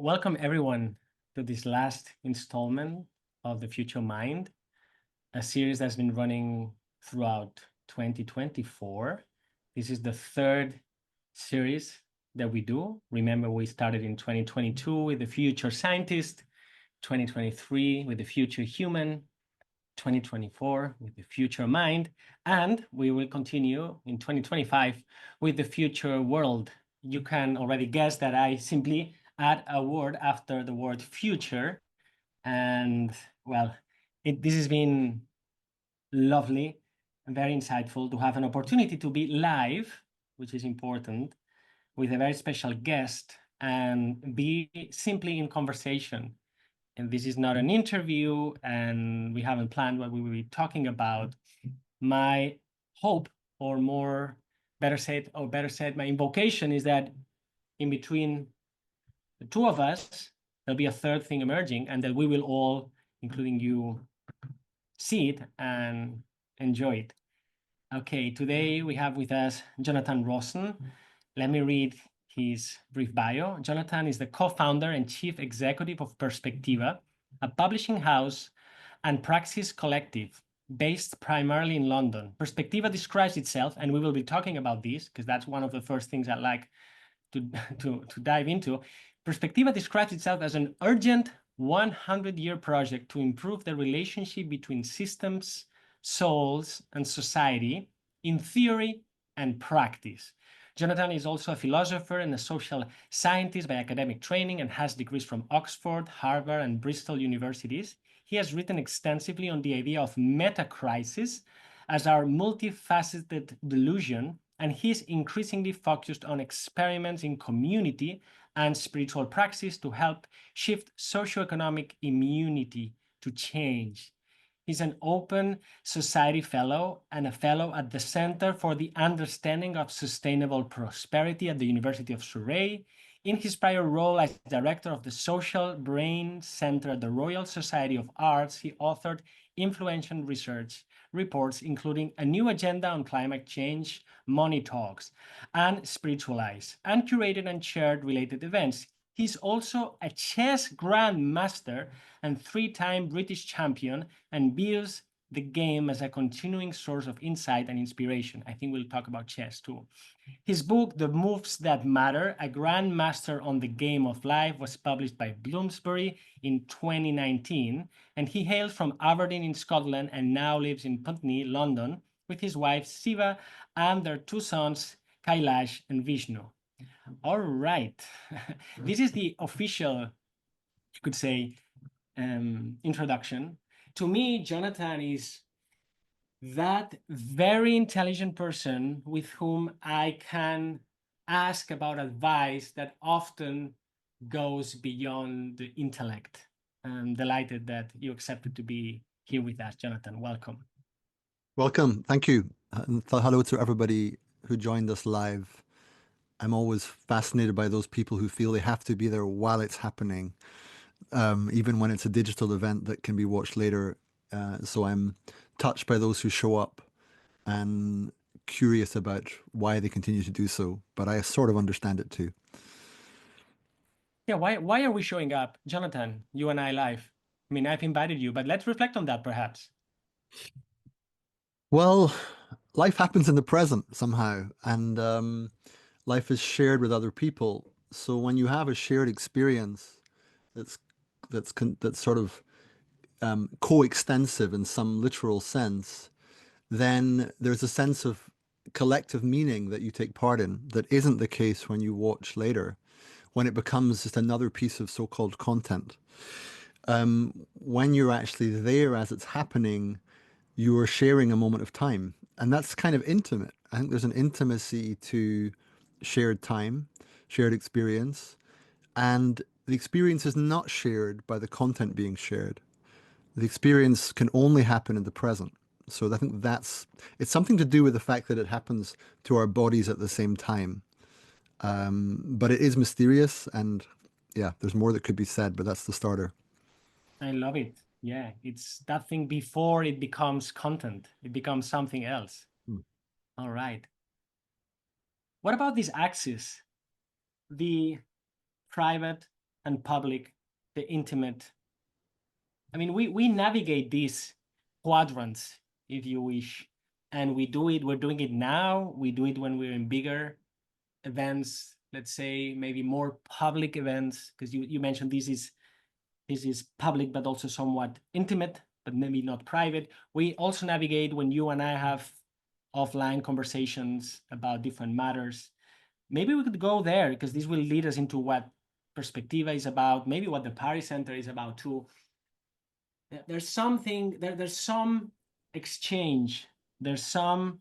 Welcome everyone to this last installment of The Future Mind, a series that's been running throughout 2024. This is the third series that we do. Remember, we started in 2022 with The Future Scientist, 2023 with The Future Human, 2024 with The Future Mind, and we will continue in 2025 with The Future World. You can already guess that I simply add a word after the word future. And well, this has been lovely and very insightful to have an opportunity to be live, which is important, with a very special guest and be simply in conversation. And this is not an interview, and we haven't planned what we will be talking about. My hope, or better said, my invocation is that in between the two of us, there'll be a third thing emerging, and that we will all, including you, see it and enjoy it. Okay, today we have with us Jonathan Rowson. Let me read his brief bio. Jonathan is the co-founder and chief executive of Perspectiva, a publishing house and praxis collective based primarily in London. Perspectiva describes itself, and we will be talking about this because that's one of the first things I'd like to dive into. Perspectiva describes itself as an urgent 100-year project to improve the relationship between systems, souls, and society in theory and practice. Jonathan is also a philosopher and a social scientist by academic training and has degrees from Oxford, Harvard, and Bristol Universities. He has written extensively on the idea of metacrisis as our multi-faceted delusion, and he's increasingly focused on experiments in community and spiritual praxis to help shift socio-economic immunity to change. He's an Open Society Fellow and a Fellow at the Center for the Understanding of Sustainable Prosperity at the University of Surrey. In his prior role as director of the Social Brain Center at the Royal Society of Arts, he authored influential research reports, including A New Agenda on Climate Change, Money Talks, and Spiritualise, and curated and chaired related events. He's also a chess grandmaster and three-time British champion, and views the game as a continuing source of insight and inspiration. I think we'll talk about chess too. His book, The Moves That Matter, A Grandmaster on the Game of Life, was published by Bloomsbury in 2019, and he hails from Aberdeen in Scotland and now lives in Putney, London, with his wife Siva and their two sons, Kailash and Vishnu. All right, this is the official, you could say, introduction. To me, Jonathan is that very intelligent person with whom I can ask about advice that often goes beyond the intellect. I'm delighted that you accepted to be here with us, Jonathan. Welcome. Welcome. Thank you. And hello to everybody who joined us live. I'm always fascinated by those people who feel they have to be there while it's happening, even when it's a digital event that can be watched later. So I'm touched by those who show up and curious about why they continue to do so, but I sort of understand it too. Yeah, why are we showing up? Jonathan, you and I live. I mean, I've invited you, but let's reflect on that perhaps. Well, life happens in the present somehow, and life is shared with other people. So when you have a shared experience that's that's sort of coextensive in some literal sense, then there's a sense of collective meaning that you take part in that isn't the case when you watch later, when it becomes just another piece of so-called content. When you're actually there as it's happening, you are sharing a moment of time, and that's kind of intimate. I think there's an intimacy to shared time, shared experience, and the experience is not shared by the content being shared. The experience can only happen in the present. So I think it's something to do with the fact that it happens to our bodies at the same time. But it is mysterious, and yeah, there's more that could be said, but that's the starter. I love it. Yeah, it's that thing before it becomes content. It becomes something else. All right. What about this axis? The private and public, the intimate. I mean, we navigate these quadrants, if you wish, and we're doing it now. We do it when we're in bigger events, let's say maybe more public events, because you mentioned this is public, but also somewhat intimate, but maybe not private. We also navigate when you and I have offline conversations about different matters. Maybe we could go there, because this will lead us into what Perspectiva is about, maybe what the Paris Center is about too. There's something, there's some exchange, there's some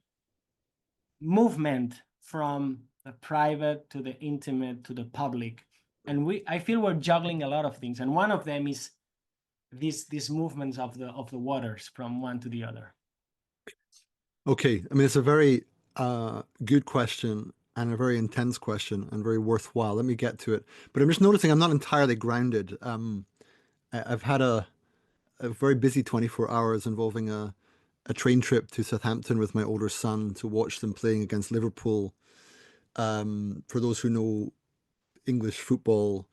movement from the private to the intimate to the public. And I feel we're juggling a lot of things. And one of them is these movements of the waters from one to the other. Okay, I mean, it's a very good question and a very intense question and very worthwhile. Let me get to it. But I'm just noticing I'm not entirely grounded. I've had a very busy 24 hours involving a train trip to Southampton with my older son to watch them playing against Liverpool. For those who know English football,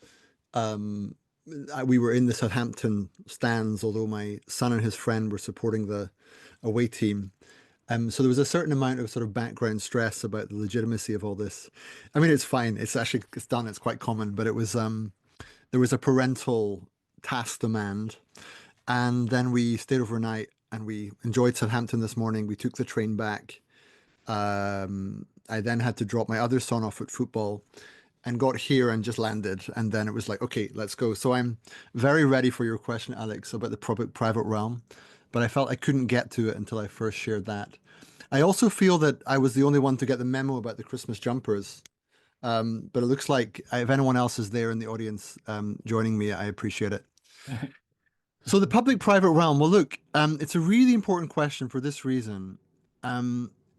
we were in the Southampton stands, although my son and his friend were supporting the away team. So there was a certain amount of sort of background stress about the legitimacy of all this. I mean, it's fine. It's done. It's quite common, but it was there was a parental task demand, and then we stayed overnight and we enjoyed Southampton this morning. We took the train back. I then had to drop my other son off at football and got here and just landed. And then it was like, okay, let's go. So I'm very ready for your question, Àlex, about the private realm, but I felt I couldn't get to it until I first shared that. I also feel that I was the only one to get the memo about the Christmas jumpers. But it looks like if anyone else is there in the audience joining me, I appreciate it. So the public-private realm, well, look, it's a really important question for this reason.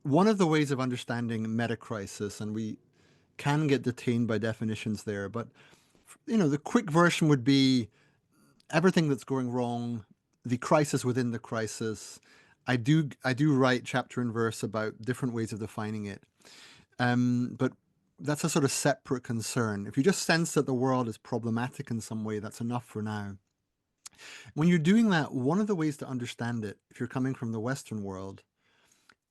One of the ways of understanding metacrisis, and we can get detained by definitions there, but the quick version would be everything that's going wrong, the crisis within the crisis. I do write chapter and verse about different ways of defining it, but that's a sort of separate concern. If you just sense that the world is problematic in some way, that's enough for now. When you're doing that, one of the ways to understand it, if you're coming from the Western world,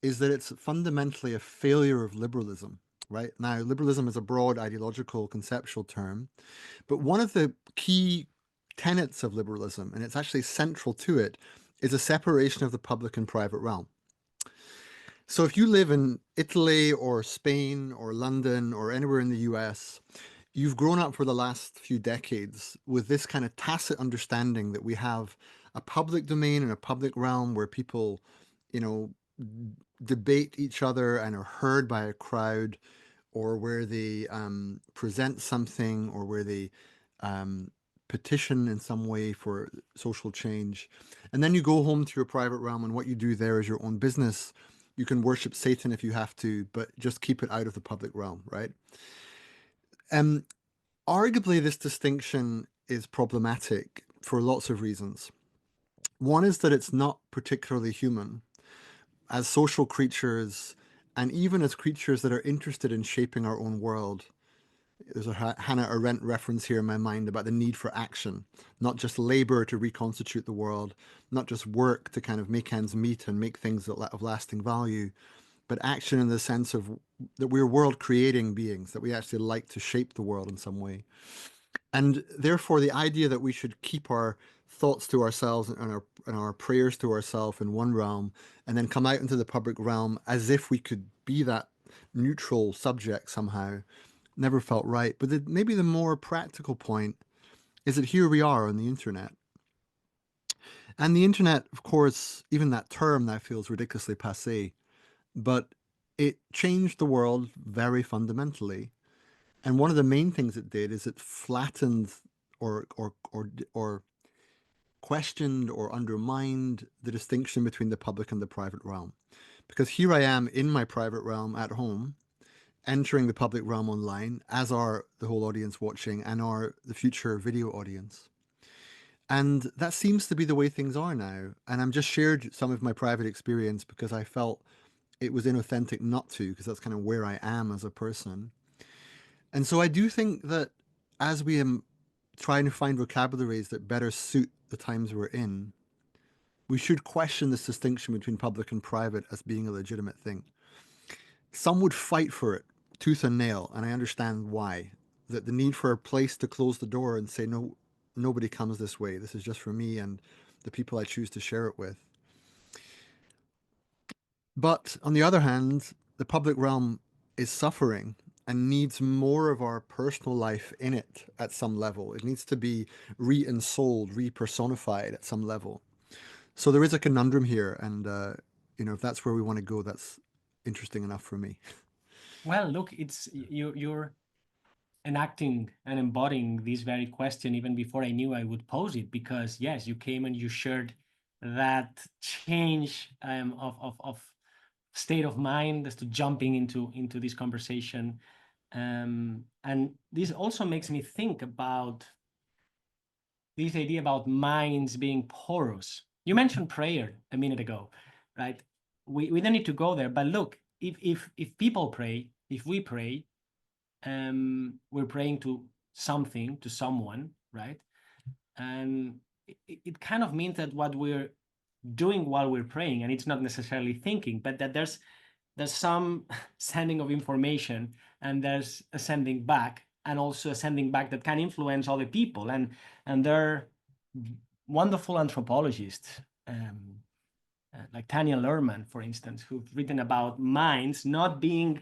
is that it's fundamentally a failure of liberalism, right? Now, liberalism is a broad ideological conceptual term, but one of the key tenets of liberalism, and it's actually central to it, is a separation of the public and private realm. So if you live in Italy or Spain or London or anywhere in the US, you've grown up for the last few decades with this kind of tacit understanding that we have a public domain and a public realm where people, debate each other and are heard by a crowd, or where they present something, or where they petition in some way for social change. And then you go home to your private realm, and what you do there is your own business. You can worship Satan if you have to, but just keep it out of the public realm, right? Arguably, this distinction is problematic for lots of reasons. One is that it's not particularly human. As social creatures, and even as creatures that are interested in shaping our own world, there's a Hannah Arendt reference here in my mind about the need for action, not just labor to reconstitute the world, not just work to kind of make ends meet and make things of lasting value, but action in the sense of that we're world creating beings, that we actually like to shape the world in some way. And therefore, the idea that we should keep our thoughts to ourselves and our prayers to ourselves in one realm, and then come out into the public realm as if we could be that neutral subject somehow, never felt right. But maybe the more practical point is that here we are on the internet. And the internet, of course, even that term now feels ridiculously passé, but it changed the world very fundamentally. And one of the main things it did is it flattened or questioned or undermined the distinction between the public and the private realm. Because here I am in my private realm at home, entering the public realm online, as are the whole audience watching and are the future video audience. And that seems to be the way things are now. And I'm just shared some of my private experience because I felt it was inauthentic not to, because that's kind of where I am as a person. And so I do think that as we trying to find vocabularies that better suit the times we're in, we should question this distinction between public and private as being a legitimate thing. Some would fight for it tooth and nail, and I understand why. That the need for a place to close the door and say, no, nobody comes this way. This is just for me and the people I choose to share it with. But on the other hand, the public realm is suffering and needs more of our personal life in it at some level. It needs to be re-ensouled, re-personified at some level. So there is a conundrum here, and if that's where we want to go, that's interesting enough for me. Well, look, it's you're enacting and embodying this very question even before I knew I would pose it, because yes, you came and you shared that change of state of mind as to jumping into this conversation, and this also makes me think about this idea about minds being porous. You mentioned prayer a minute ago, right? We don't need to go there, but look, if people pray, if we pray, we're praying to something, to someone, right? And it kind of means that what we're doing while we're praying, and it's not necessarily thinking, but that there's some sending of information, and there's a sending back, and also a sending back that can influence other people. And there are wonderful anthropologists, like Tanya Luhrmann, for instance, who've written about minds not being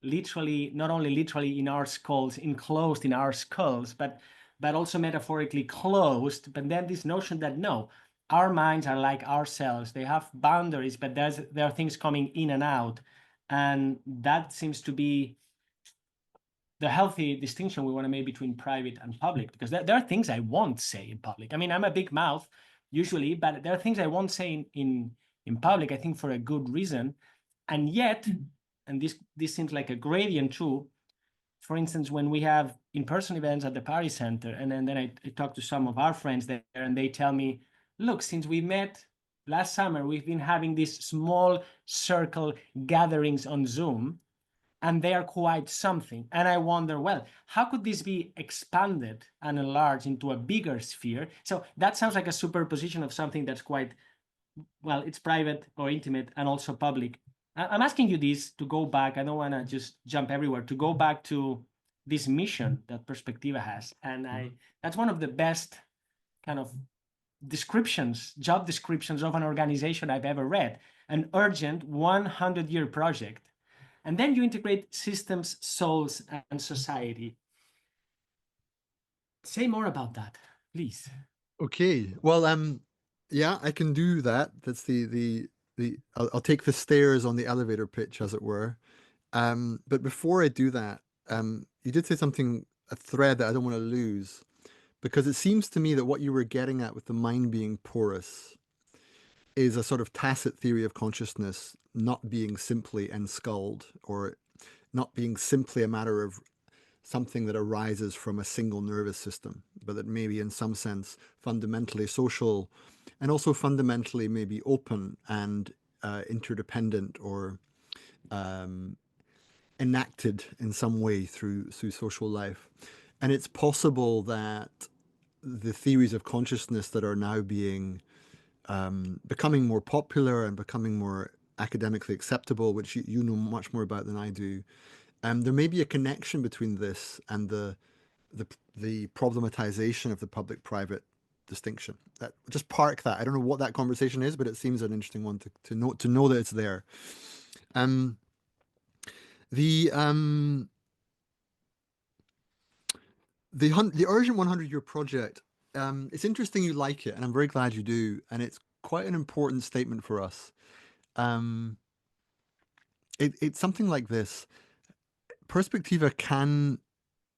not only literally in our skulls, enclosed in our skulls, but also metaphorically closed. But then this notion that no, our minds are like ourselves. They have boundaries, but there are things coming in and out. And that seems to be the healthy distinction we want to make between private and public, because there are things I won't say in public. I mean, I'm a big mouth usually, but there are things I won't say in public, I think for a good reason. And yet, and this seems like a gradient too, for instance, when we have in-person events at the Paris Center, and then I talk to some of our friends there, and they tell me, look, since we met last summer, we've been having these small circle gatherings on Zoom, and they are quite something. And I wonder, well, how could this be expanded and enlarged into a bigger sphere? So that sounds like a superposition of something that's quite, well, it's private or intimate and also public. I'm asking you this to go back. I don't want to just jump everywhere, to go back to this mission that Perspectiva has. And that's one of the best kind of job descriptions of an organization I've ever read. An urgent 100-year project. And then you integrate systems, souls, and society. Say more about that, please. Okay. Well, yeah, I can do that. That's the I'll take the stairs on the elevator pitch, as it were. But before I do that, you did say something, a thread that I don't want to lose, because it seems to me that what you were getting at with the mind being porous is a sort of tacit theory of consciousness not being simply enskulled, or not being simply a matter of something that arises from a single nervous system, but that maybe in some sense fundamentally social, and also fundamentally maybe open and interdependent, or enacted in some way through social life. And it's possible that the theories of consciousness that are now being becoming more popular and becoming more academically acceptable, which you know much more about than I do, there may be a connection between this and the problematization of the public-private distinction. That, just park that. I don't know what that conversation is, but it seems an interesting one to know that it's there. The Urgent 100-Year Project. It's interesting you like it, and I'm very glad you do. And it's quite an important statement for us. It's something like this. Perspectiva can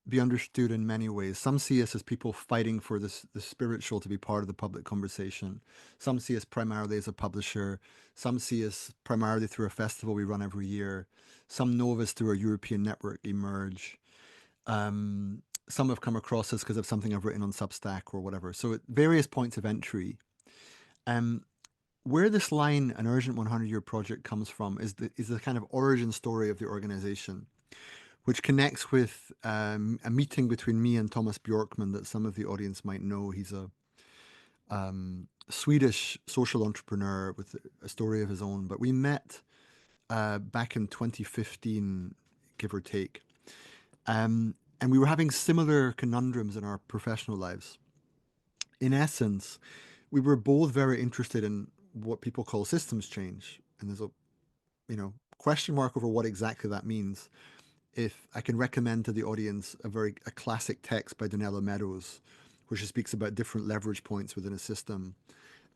be understood in many ways. Some see us as people fighting for the spiritual to be part of the public conversation. Some see us primarily as a publisher. Some see us primarily through a festival we run every year. Some know of us through our European network, Emerge. Some have come across us because of something I've written on Substack or whatever. So at various points of entry. Where this line, an urgent 100-year project, comes from is the kind of origin story of the organization, which connects with a meeting between me and Thomas Bjorkman that some of the audience might know. He's a Swedish social entrepreneur with a story of his own, but we met back in 2015, give or take. And we were having similar conundrums in our professional lives. In essence, we were both very interested in what people call systems change. And there's a, question mark over what exactly that means. If I can recommend to the audience a classic text by Donella Meadows, where she speaks about different leverage points within a system.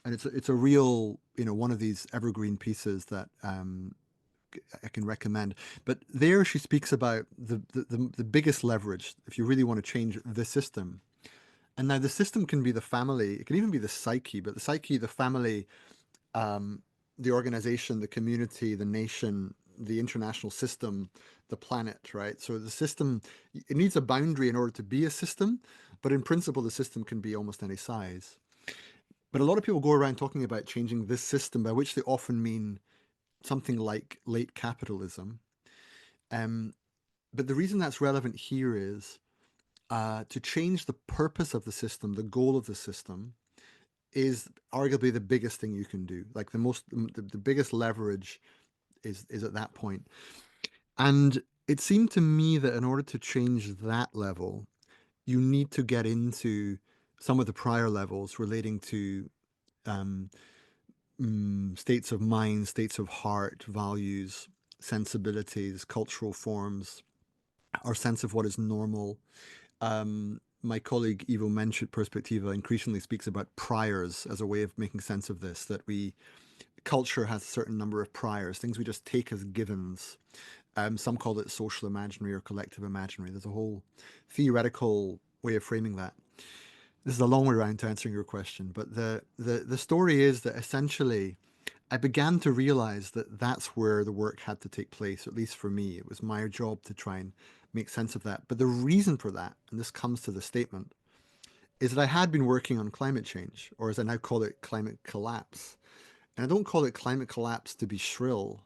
And it's a real, one of these evergreen pieces that I can recommend. But there she speaks about the biggest leverage if you really want to change the system. And now the system can be the family, it can even be the psyche, but the psyche, the family, the organization, the community, the nation, the international system, the planet, right? So the system, it needs a boundary in order to be a system, but in principle, the system can be almost any size. But a lot of people go around talking about changing this system, by which they often mean something like late capitalism. But the reason that's relevant here is to change the purpose of the system, the goal of the system, is arguably the biggest thing you can do. Like the biggest leverage is at that point. And it seemed to me that in order to change that level, you need to get into some of the prior levels relating to states of mind, states of heart, values, sensibilities, cultural forms, our sense of what is normal. My colleague Ivo Mensch at Perspectiva increasingly speaks about priors as a way of making sense of this, that culture has a certain number of priors, things we just take as givens. Some call it social imaginary or collective imaginary. There's a whole theoretical way of framing that. This is a long way around to answering your question, but the story is that essentially I began to realize that that's where the work had to take place, at least for me. It was my job to try and make sense of that. But the reason for that, and this comes to the statement, is that I had been working on climate change, or as I now call it, climate collapse. And I don't call it climate collapse to be shrill.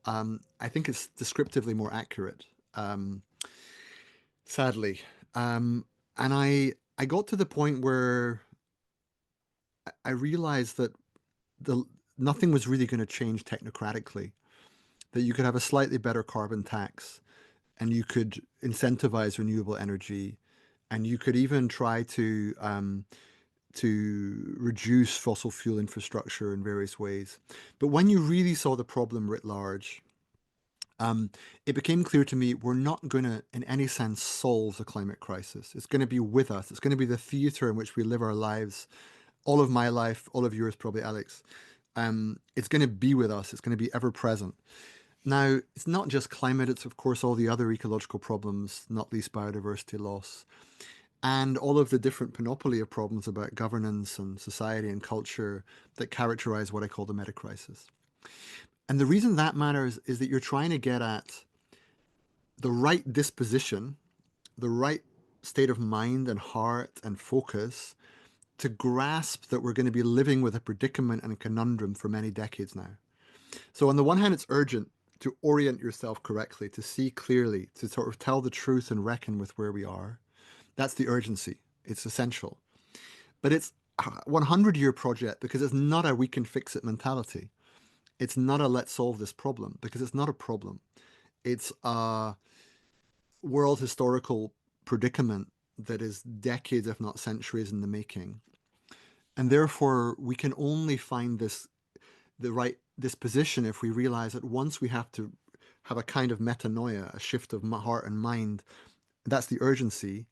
I think it's descriptively more accurate, sadly. And I got to the point where I realized that nothing was really going to change technocratically, that you could have a slightly better carbon tax and you could incentivize renewable energy, and you could even try to reduce fossil fuel infrastructure in various ways. But when you really saw the problem writ large, it became clear to me we're not going to, in any sense, solve the climate crisis. It's going to be with us. It's going to be the theater in which we live our lives. All of my life, all of yours, probably, Àlex. It's going to be with us. It's going to be ever present. Now, it's not just climate. It's, of course, all the other ecological problems, not least biodiversity loss, and all of the different panoply of problems about governance and society and culture that characterize what I call the metacrisis. And the reason that matters is that you're trying to get at the right disposition, the right state of mind and heart and focus to grasp that we're going to be living with a predicament and a conundrum for many decades now. So on the one hand, it's urgent to orient yourself correctly, to see clearly, to sort of tell the truth and reckon with where we are. That's the urgency. It's essential. But it's a 100-year project because it's not a we can fix it mentality. It's not a let's solve this problem, because it's not a problem. It's a world historical predicament that is decades, if not centuries, in the making. And therefore, we can only find the right disposition if we realize that once we have to have a kind of metanoia, a shift of heart and mind, that's the urgency.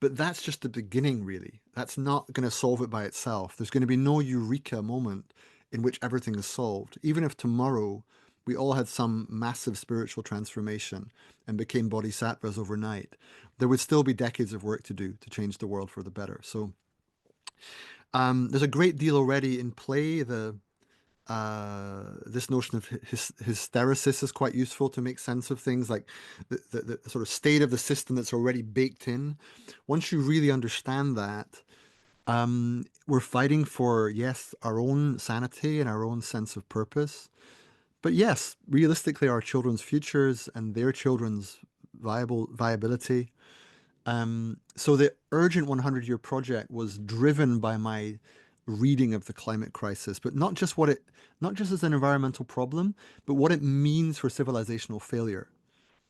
But that's just the beginning, really. That's not going to solve it by itself. There's going to be no eureka moment in which everything is solved. Even if tomorrow we all had some massive spiritual transformation and became bodhisattvas overnight, there would still be decades of work to do to change the world for the better. So there's a great deal already in play. This notion of hysteresis is quite useful to make sense of things, like the sort of state of the system that's already baked in. Once you really understand that, we're fighting for, yes, our own sanity and our own sense of purpose. But yes, realistically, our children's futures and their children's viability. So the Urgent 100-Year Project was driven by my reading of the climate crisis, but not just as an environmental problem, but what it means for civilizational failure.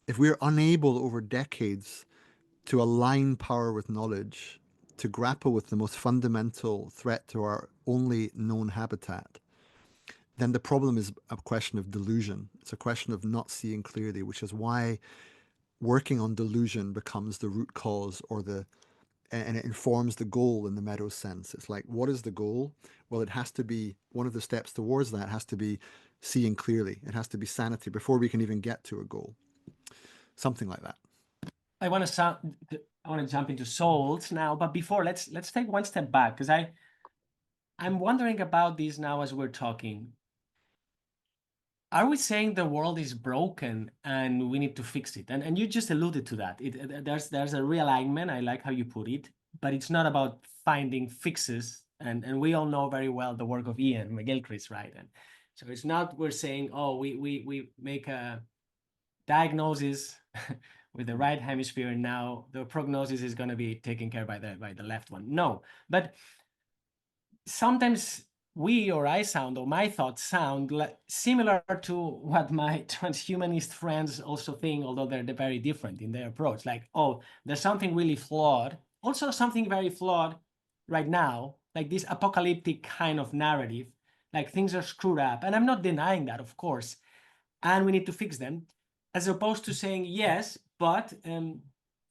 If we're unable over decades to align power with knowledge, to grapple with the most fundamental threat to our only known habitat, then the problem is a question of delusion. It's a question of not seeing clearly, which is why working on delusion becomes the root cause and it informs the goal in the Meadows sense. It's like, what is the goal? Well, it has to be, one of the steps towards that has to be seeing clearly. It has to be sanity before we can even get to a goal. Something like that. I want to jump into souls now, but before let's take one step back, because I'm wondering about this now as we're talking. Are we saying the world is broken and we need to fix it? And you just alluded to that. There's a realignment. I like how you put it, but it's not about finding fixes. And we all know very well the work of Ian McGilchrist, right? And so it's not we're saying, oh, we make a diagnosis with the right hemisphere, and now the prognosis is going to be taken care by the left one. No, but sometimes we or I sound, or my thoughts sound similar to what my transhumanist friends also think, although they're very different in their approach. Like, oh, there's something really flawed. Also something very flawed right now, like this apocalyptic kind of narrative, like things are screwed up. And I'm not denying that, of course, and we need to fix them, as opposed to saying, yes, but in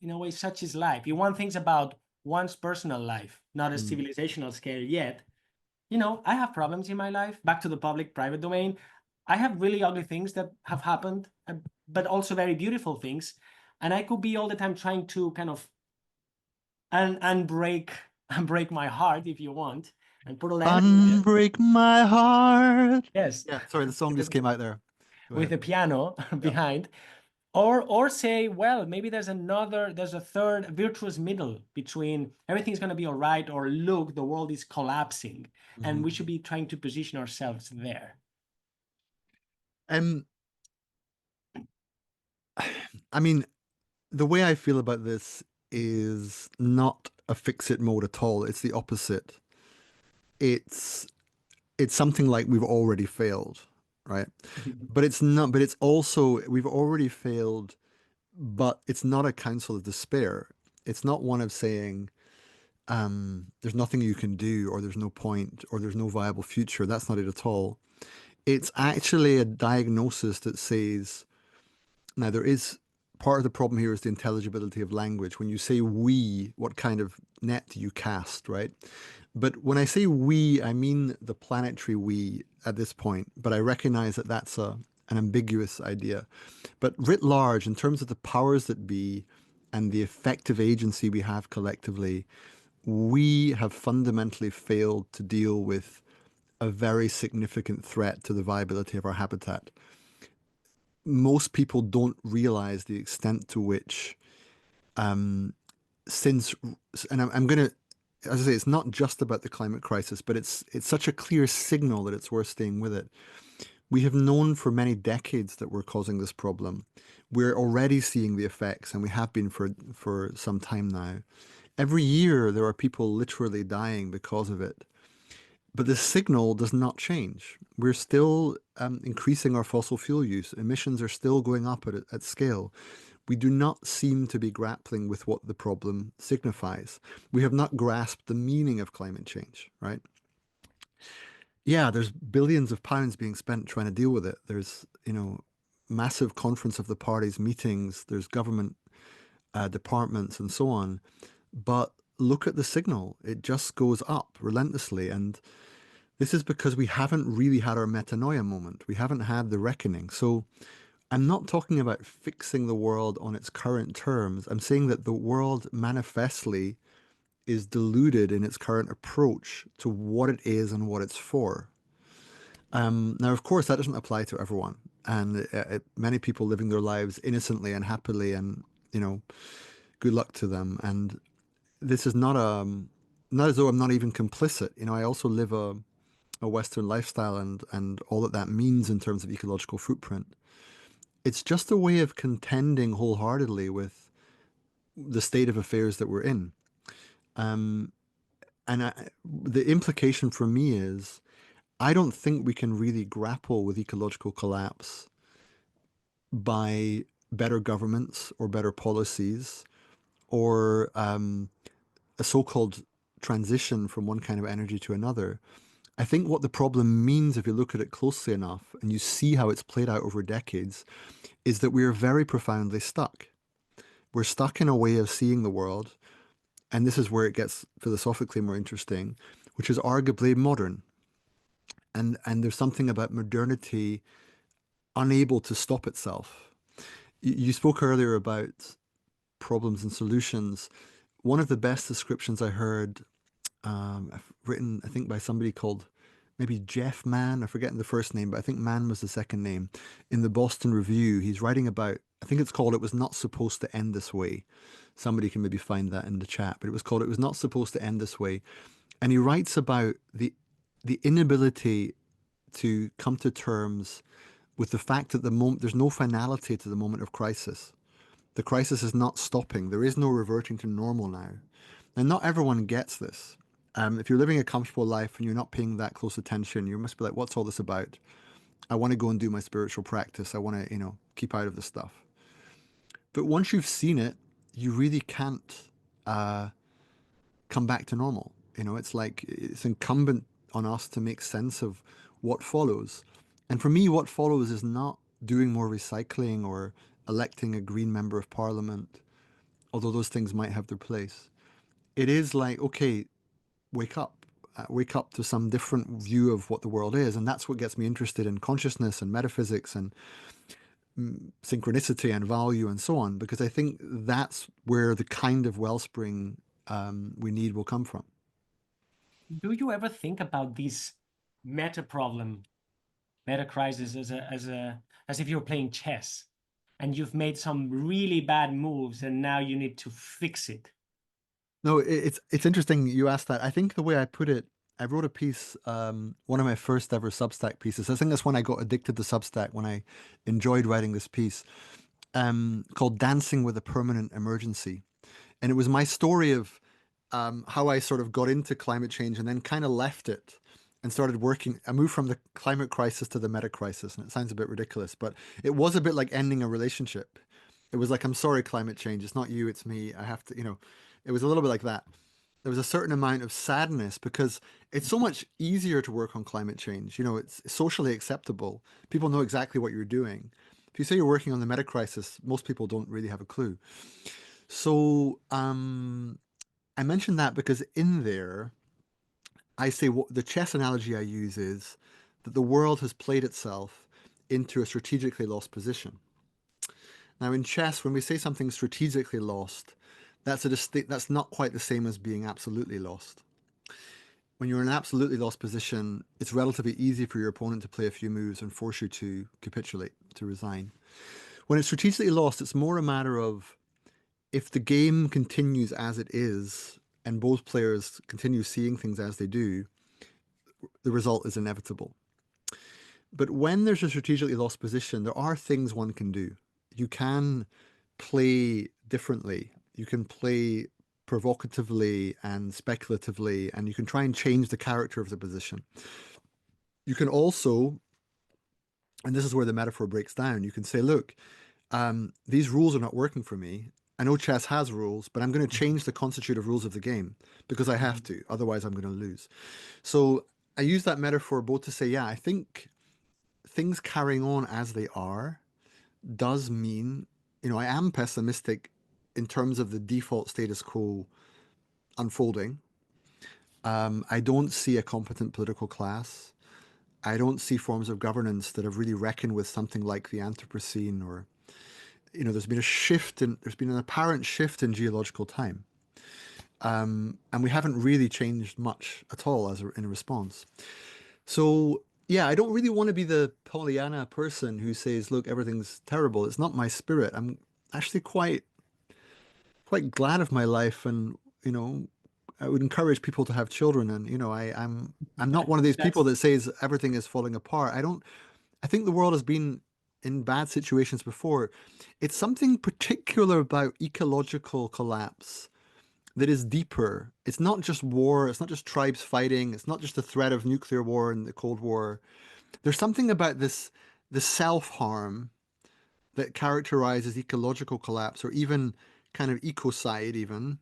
a way, such is life. You want things about one's personal life, not a civilizational scale yet. I have problems in my life, back to the public-private domain. I have really ugly things that have happened, but also very beautiful things. And I could be all the time trying to kind of unbreak my heart, if you want, and put a lemon Unbreak my heart. Yes. Yeah, sorry, the song just came out there. With the piano behind. Or say, well, maybe there's a third virtuous middle between everything's going to be all right, or look, the world is collapsing, and we should be trying to position ourselves there. I mean, the way I feel about this is not a fix-it mode at all. It's the opposite. It's something like we've already failed, right? But it's not, but it's also, we've already failed, but it's not a counsel of despair. It's not one of saying, there's nothing you can do, or there's no point, or there's no viable future. That's not it at all. It's actually a diagnosis that says, now there is part of the problem here is the intelligibility of language. When you say we, what kind of net do you cast, right? But when I say we, I mean the planetary we at this point, but I recognize that that's an ambiguous idea. But writ large, in terms of the powers that be and the effective agency we have collectively, we have fundamentally failed to deal with a very significant threat to the viability of our habitat. Most people don't realize the extent to which, since, and I'm going to, as I say, it's not just about the climate crisis, but it's such a clear signal that it's worth staying with it. We have known for many decades that we're causing this problem. We're already seeing the effects, and we have been for some time now. Every year, there are people literally dying because of it. But the signal does not change. We're still increasing our fossil fuel use. Emissions are still going up at scale. We do not seem to be grappling with what the problem signifies. We have not grasped the meaning of climate change, right? Yeah, there's billions of pounds being spent trying to deal with it. There's, massive conference of the parties meetings. There's government departments and so on. But look at the signal. It just goes up relentlessly. And this is because we haven't really had our metanoia moment. We haven't had the reckoning. So I'm not talking about fixing the world on its current terms. I'm saying that the world manifestly is deluded in its current approach to what it is and what it's for. Now, of course, that doesn't apply to everyone. And many people living their lives innocently and happily, and, good luck to them. And this is not as though I'm not even complicit. I also live a Western lifestyle and all that means in terms of ecological footprint. It's just a way of contending wholeheartedly with the state of affairs that we're in. Um, the implication for me is I don't think we can really grapple with ecological collapse by better governments or better policies or a so-called transition from one kind of energy to another. I think what the problem means, if you look at it closely enough and you see how it's played out over decades, is that we are very profoundly stuck. We're stuck in a way of seeing the world, and this is where it gets philosophically more interesting, which is arguably modern. And there's something about modernity unable to stop itself. You spoke earlier about problems and solutions. One of the best descriptions I heard, written, I think, by somebody called maybe Jeff Mann, I'm forgetting the first name, but I think Mann was the second name, in the Boston Review. He's writing about, I think it's called It Was Not Supposed to End This Way. Somebody can maybe find that in the chat, but it was called It Was Not Supposed to End This Way. And he writes about the inability to come to terms with the fact that there's no finality to the moment of crisis. The crisis is not stopping. There is no reverting to normal now. And not everyone gets this. If you're living a comfortable life and you're not paying that close attention, you must be like, what's all this about? I want to go and do my spiritual practice. I want to, keep out of this stuff. But once you've seen it, you really can't uh, come back to normal. It's like it's incumbent on us to make sense of what follows. And for me, what follows is not doing more recycling or electing a Green member of Parliament, although those things might have their place. It is like, okay, wake up to some different view of what the world is. And that's what gets me interested in consciousness and metaphysics and synchronicity and value and so on, because I think that's where the kind of wellspring we need will come from. Do you ever think about this meta problem, meta crisis, as if you're playing chess and you've made some really bad moves and now you need to fix it? No, it's interesting you asked that. I think the way I put it, I wrote a piece, one of my first ever Substack pieces. I think that's when I got addicted to Substack, when I enjoyed writing this piece, called Dancing with a Permanent Emergency. And it was my story of how I sort of got into climate change and then kind of left it and started working. I moved from the climate crisis to the meta crisis, and it sounds a bit ridiculous, but it was a bit like ending a relationship. It was like, I'm sorry, climate change. It's not you, it's me. I have to, it was a little bit like that. There was a certain amount of sadness because it's so much easier to work on climate change. It's socially acceptable. People know exactly what you're doing. If you say you're working on the meta crisis, most people don't really have a clue. So, I mentioned that because in there, I say the chess analogy I use is that the world has played itself into a strategically lost position. Now, in chess, when we say something strategically lost, that's not quite the same as being absolutely lost. When you're in an absolutely lost position, it's relatively easy for your opponent to play a few moves and force you to capitulate, to resign. When it's strategically lost, it's more a matter of if the game continues as it is and both players continue seeing things as they do, the result is inevitable. But when there's a strategically lost position, there are things one can do. You can play differently. You can play provocatively and speculatively, and you can try and change the character of the position. You can also, and this is where the metaphor breaks down, you can say, look, these rules are not working for me. I know chess has rules, but I'm going to change the constitutive rules of the game because I have to. Otherwise, I'm going to lose. So I use that metaphor both to say, yeah, I think things carrying on as they are does mean, I am pessimistic in terms of the default status quo unfolding. I don't see a competent political class. I don't see forms of governance that have really reckoned with something like the Anthropocene or, there's been an apparent shift in geological time. And we haven't really changed much at all in response. So, yeah, I don't really want to be the Pollyanna person who says, look, everything's terrible. It's not my spirit. I'm actually quite glad of my life, and I would encourage people to have children. And I'm not one of these people That's that says everything is falling apart. I think the world has been in bad situations before. It's something particular about ecological collapse that is deeper. It's not just war, it's not just tribes fighting, it's not just the threat of nuclear war and the Cold War. There's something about this the self-harm that characterizes ecological collapse or even kind of ecocide even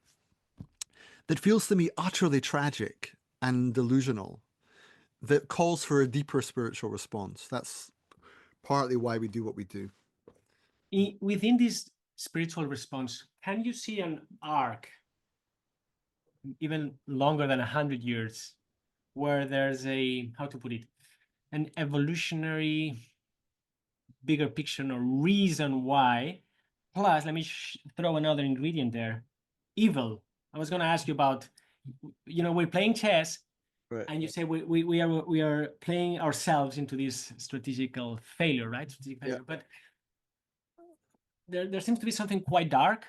that feels to me utterly tragic and delusional that calls for a deeper spiritual response. That's partly why we do what we do. Within this spiritual response, can you see an arc even longer than 100 years where there's a, how to put it, an evolutionary bigger picture or reason why? Plus, let me throw another ingredient there, evil. I was going to ask you about, we're playing chess, Right. and you say we are playing ourselves into this strategical failure, right? Strategic failure. But there seems to be something quite dark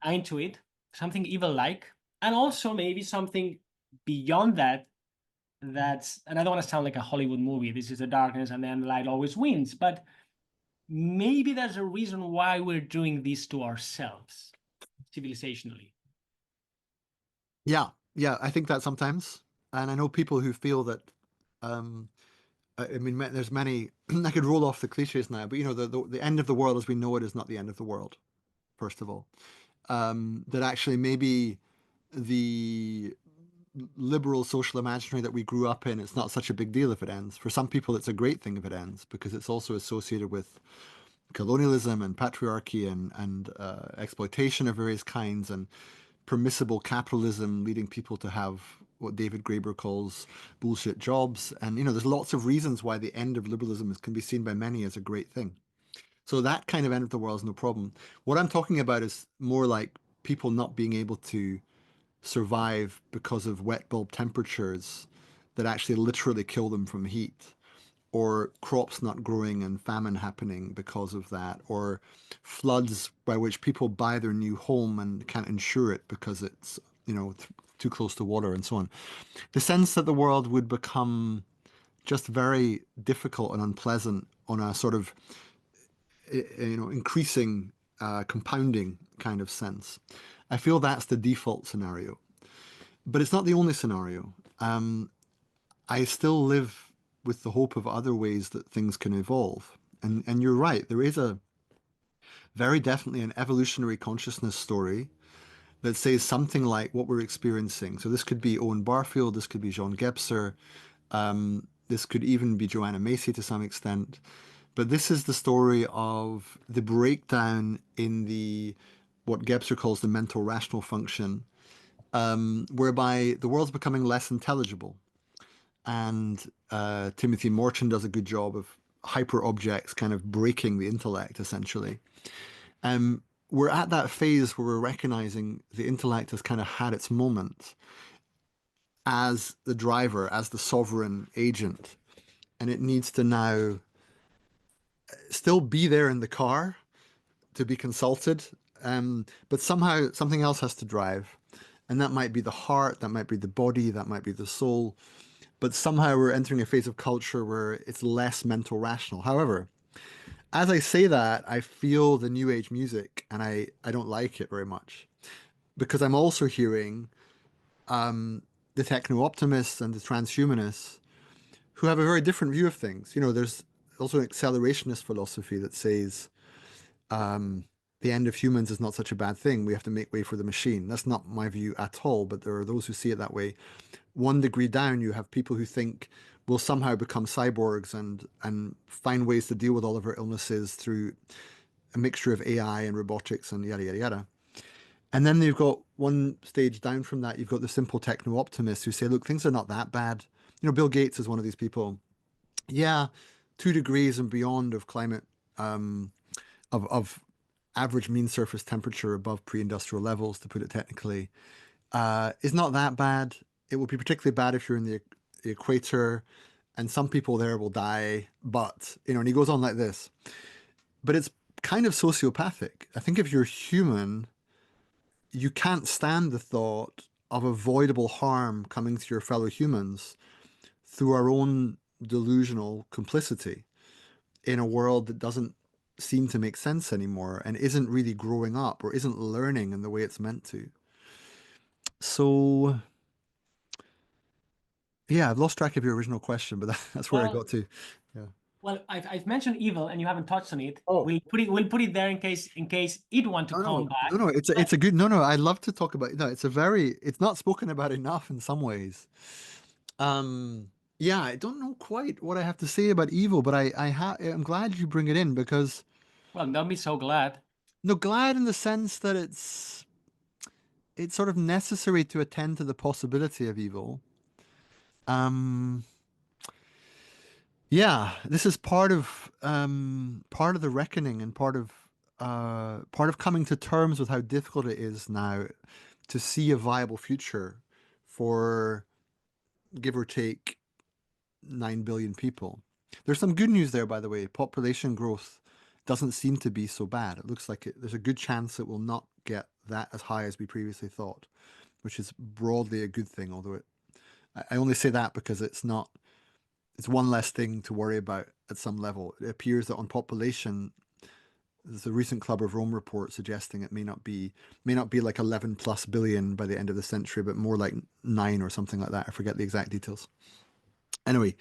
into it, something evil-like, and also maybe something beyond that. That's, and I don't want to sound like a Hollywood movie. This is the darkness, and then the light always wins. But maybe there's a reason why we're doing this to ourselves, civilizationally. Yeah, I think that sometimes, and I know people who feel that. I mean, there's many. I could roll off the cliches now, but the end of the world as we know it is not the end of the world. First of all, that actually maybe the liberal social imaginary that we grew up in, it's not such a big deal if it ends. For some people, it's a great thing if it ends because it's also associated with colonialism and patriarchy and exploitation of various kinds and permissible capitalism leading people to have what David Graeber calls bullshit jobs. And, there's lots of reasons why the end of liberalism can be seen by many as a great thing. So that kind of end of the world is no problem. What I'm talking about is more like people not being able to survive because of wet bulb temperatures that actually literally kill them from heat, or crops not growing and famine happening because of that, or floods by which people buy their new home and can't insure it because it's, too close to water and so on. The sense that the world would become just very difficult and unpleasant on a sort of, increasing, compounding kind of sense. I feel that's the default scenario. But it's not the only scenario. I still live with the hope of other ways that things can evolve. And you're right, there is a very definitely an evolutionary consciousness story that says something like what we're experiencing. So this could be Owen Barfield, this could be John Gebser, this could even be Joanna Macy to some extent. But this is the story of the breakdown in the what Gebser calls the mental rational function, whereby the world's becoming less intelligible. And Timothy Morton does a good job of hyper objects kind of breaking the intellect, essentially. We're at that phase where we're recognizing the intellect has kind of had its moment as the driver, as the sovereign agent, and it needs to now still be there in the car to be consulted, but somehow something else has to drive. And that might be the heart, that might be the body, that might be the soul. But somehow we're entering a phase of culture where it's less mental rational. However, as I say that, I feel the new age music and I don't like it very much because I'm also hearing the techno optimists and the transhumanists who have a very different view of things. There's also an accelerationist philosophy that says the end of humans is not such a bad thing. We have to make way for the machine. That's not my view at all, but there are those who see it that way. 1 degree down, you have people who think we'll somehow become cyborgs and find ways to deal with all of our illnesses through a mixture of AI and robotics and yada yada yada. And then you've got one stage down from that, you've got the simple techno optimists who say, look, things are not that bad. Bill Gates is one of these people. Yeah, 2 degrees and beyond of climate, of average mean surface temperature above pre-industrial levels, to put it technically, is not that bad. It will be particularly bad if you're in the equator, and some people there will die. But, and he goes on like this. But it's kind of sociopathic. I think if you're human, you can't stand the thought of avoidable harm coming to your fellow humans through our own delusional complicity. in a world that doesn't seem to make sense anymore and isn't really growing up or isn't learning in the way it's meant to. So, yeah, I've lost track of your original question, but that's where I Well, got to. Yeah. well, I've mentioned evil and you haven't touched on it. Oh, We'll put it there in case it want to no, come no, no, back. no. It's a good, no, no. I love to talk about, no, it's not spoken about enough in some ways. Um, yeah, I don't know quite what I have to say about evil, but I'm glad you bring it in because, Well, don't be so glad. no, glad in the sense that it's sort of necessary to attend to the possibility of evil. Um, yeah, this is part of the reckoning and part of coming to terms with how difficult it is now to see a viable future for give or take 9 billion people. There's some good news there, by the way. Population growth doesn't seem to be so bad. It looks like there's a good chance it will not get that as high as we previously thought, which is broadly a good thing, although I only say that because it's one less thing to worry about at some level. It appears that on population, there's a recent Club of Rome report suggesting it may not be like 11 plus billion by the end of the century, but more like 9 or something like that. I forget the exact details. Anyway,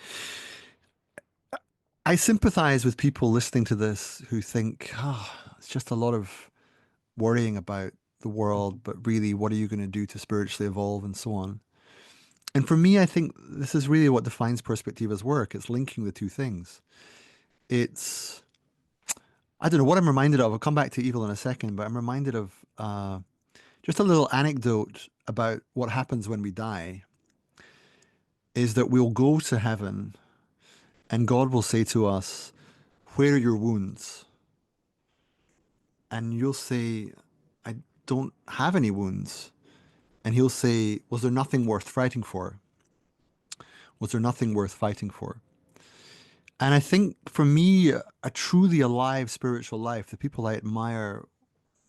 I sympathize with people listening to this who think, it's just a lot of worrying about the world, but really, what are you going to do to spiritually evolve and so on? And for me, I think this is really what defines Perspectiva's work. It's linking the two things. It's, I don't know what I'm reminded of. I'll come back to evil in a second, but I'm reminded of just a little anecdote about what happens when we die is that we'll go to heaven and God will say to us, "Where are your wounds?" And you'll say, "I don't have any wounds." And he'll say, "Was there nothing worth fighting for? Was there nothing worth fighting for?" And I think for me, a truly alive spiritual life, the people I admire,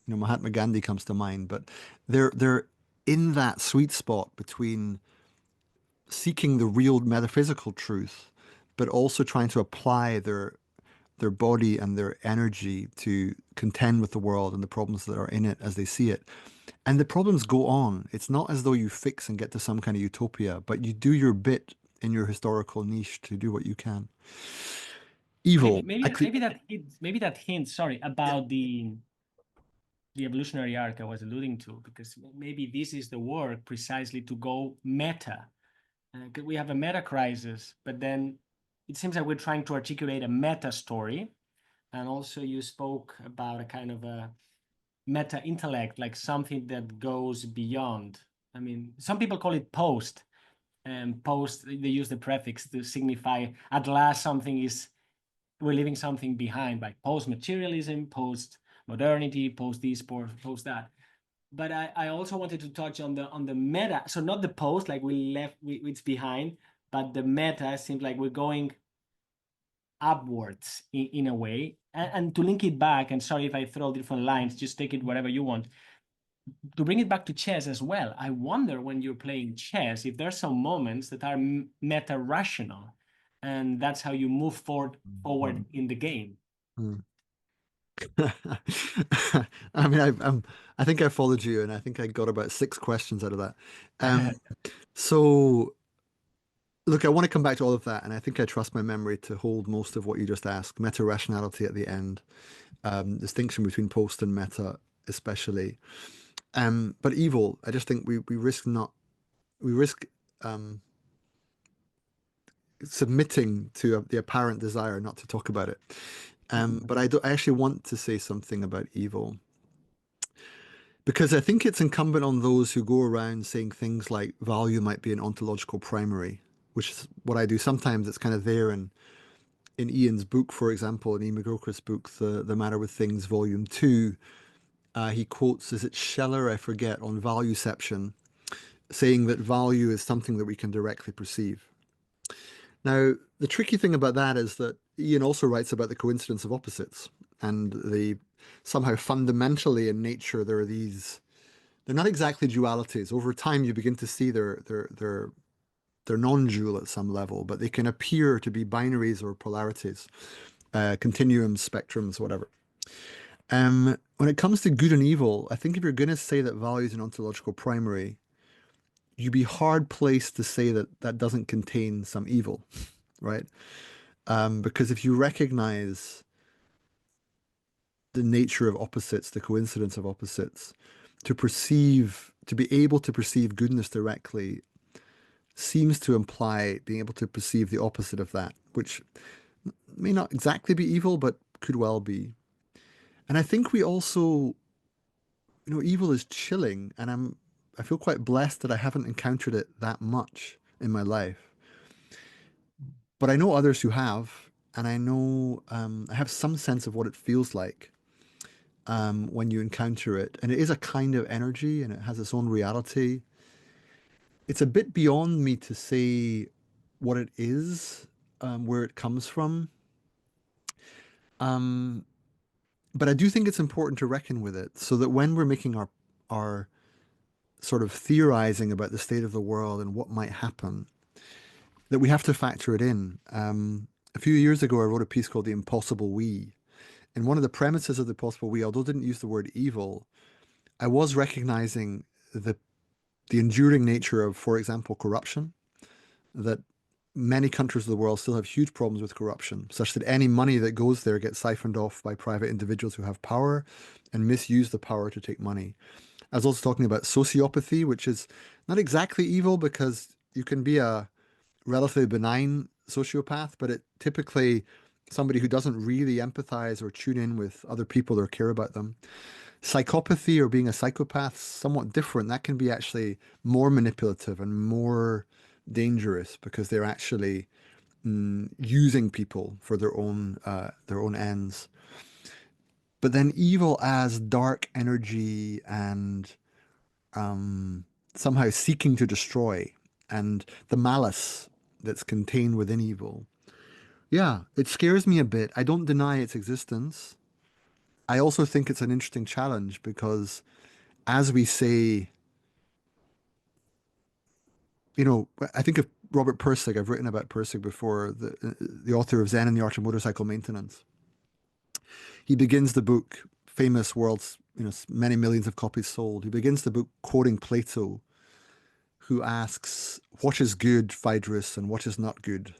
Mahatma Gandhi comes to mind, but they're in that sweet spot between seeking the real metaphysical truth, but also trying to apply their body and their energy to contend with the world and the problems that are in it as they see it. And the problems go on. It's not as though you fix and get to some kind of utopia, but you do your bit in your historical niche to do what you can. Maybe Evil. maybe maybe that hints, sorry, about the evolutionary arc I was alluding to, because maybe this is the work precisely to go meta. 'Cause we have a meta crisis, but then it seems like we're trying to articulate a meta story. And also you spoke about a kind of a meta intellect, like something that goes beyond. I mean, some people call it post, and post, they use the prefix to signify at last something is, we're leaving something behind, like post materialism, post modernity, post this, post that. But I also wanted to touch on the meta. So not the post, like it's behind, but the meta seems like we're going upwards in a way. And to link it back, and sorry if I throw different lines, just take it wherever you want. To bring it back to chess as well, I wonder when you're playing chess if there's some moments that are meta rational, and that's how you move forward in the game. Mm. I mean, I think I followed you, and I think I got about 6 questions out of that. Um, so, look, I want to come back to all of that, and I think I trust my memory to hold most of what you just asked. Meta rationality at the end, distinction between post and meta, especially. But evil, I just think we risk um, submitting to the apparent desire not to talk about it. But I actually want to say something about evil because I think it's incumbent on those who go around saying things like value might be an ontological primary, which is what I do. Sometimes it's kind of there in Ian's book, for example, in Ian McGilchrist's book, The Matter with Things, Volume 2. He quotes, is it Scheller? I forget, on valueception, saying that value is something that we can directly perceive. Now, the tricky thing about that is that Ian also writes about the coincidence of opposites, and somehow fundamentally in nature there are these. They're not exactly dualities. Over time, you begin to see they're non-dual at some level, but they can appear to be binaries or polarities. continuums, spectrums, whatever. When it comes to good and evil, I think if you're going to say that value is an ontological primary, you'd be hard placed to say that that doesn't contain some evil, right? Because if you recognize the nature of opposites, the coincidence of opposites, to be able to perceive goodness directly seems to imply being able to perceive the opposite of that, which may not exactly be evil, but could well be. And I think we also, evil is chilling, and I feel quite blessed that I haven't encountered it that much in my life. But I know others who have, and I know I have some sense of what it feels like when you encounter it. And it is a kind of energy, and it has its own reality. It's a bit beyond me to say what it is, where it comes from. Um, but I do think it's important to reckon with it, so that when we're making our sort of theorizing about the state of the world and what might happen, that we have to factor it in. A few years ago, I wrote a piece called The Impossible We. And one of the premises of The Impossible We, although I didn't use the word evil, I was recognizing the enduring nature of, for example, corruption, that many countries of the world still have huge problems with corruption, such that any money that goes there gets siphoned off by private individuals who have power and misuse the power to take money. I was also talking about sociopathy, which is not exactly evil because you can be a relatively benign sociopath, but it typically somebody who doesn't really empathize or tune in with other people or care about them. Psychopathy or being a psychopath, somewhat different. That can be actually more manipulative and more dangerous because they're actually using people for their own ends. But then evil as dark energy and somehow seeking to destroy, and the malice that's contained within evil. Yeah, it scares me a bit. I don't deny its existence. I also think it's an interesting challenge because, as we say, I think of Robert Pirsig. I've written about Pirsig before, the author of Zen and the Art of Motorcycle Maintenance. He begins the book, famous world's, many millions of copies sold. He begins the book quoting Plato, who asks, "What is good, Phaedrus, and what is not good?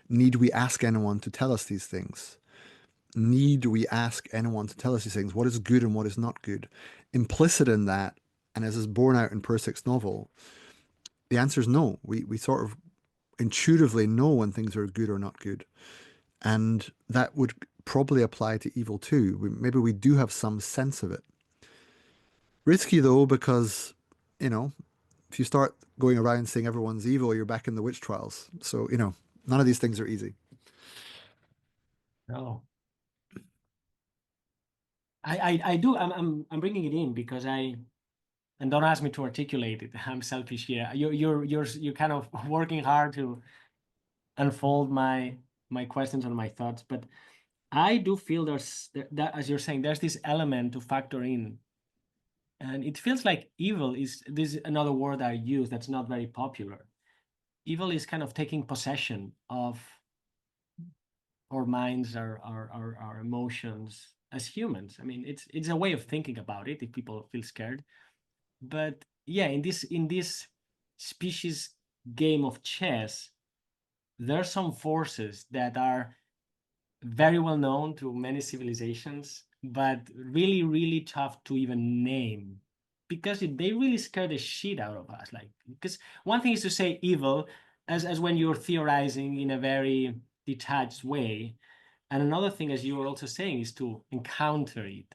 Need we ask anyone to tell us these things? Need we ask anyone to tell us these things? What is good and what is not good?" Implicit in that, and as is borne out in Pirsig's novel, the answer is no. We sort of intuitively know when things are good or not good. And that would probably apply to evil too. Maybe we do have some sense of it. Risky though, because, you know, if you start going around saying everyone's evil, you're back in the witch trials. So, none of these things are easy. No. I do. I'm bringing it in because and don't ask me to articulate it. I'm selfish here. You're kind of working hard to unfold my questions and my thoughts, but I do feel that, as you're saying, there's this element to factor in, and it feels like evil is this another word I use that's not very popular. Evil is kind of taking possession of our minds, our emotions as humans. I mean, it's a way of thinking about it if people feel scared. But yeah, in this species game of chess, there are some forces that are very well known to many civilizations, but really, really tough to even name because they really scare the shit out of us. Like, because one thing is to say evil as when you're theorizing in a very detached way, and another thing, as you were also saying, is to encounter it.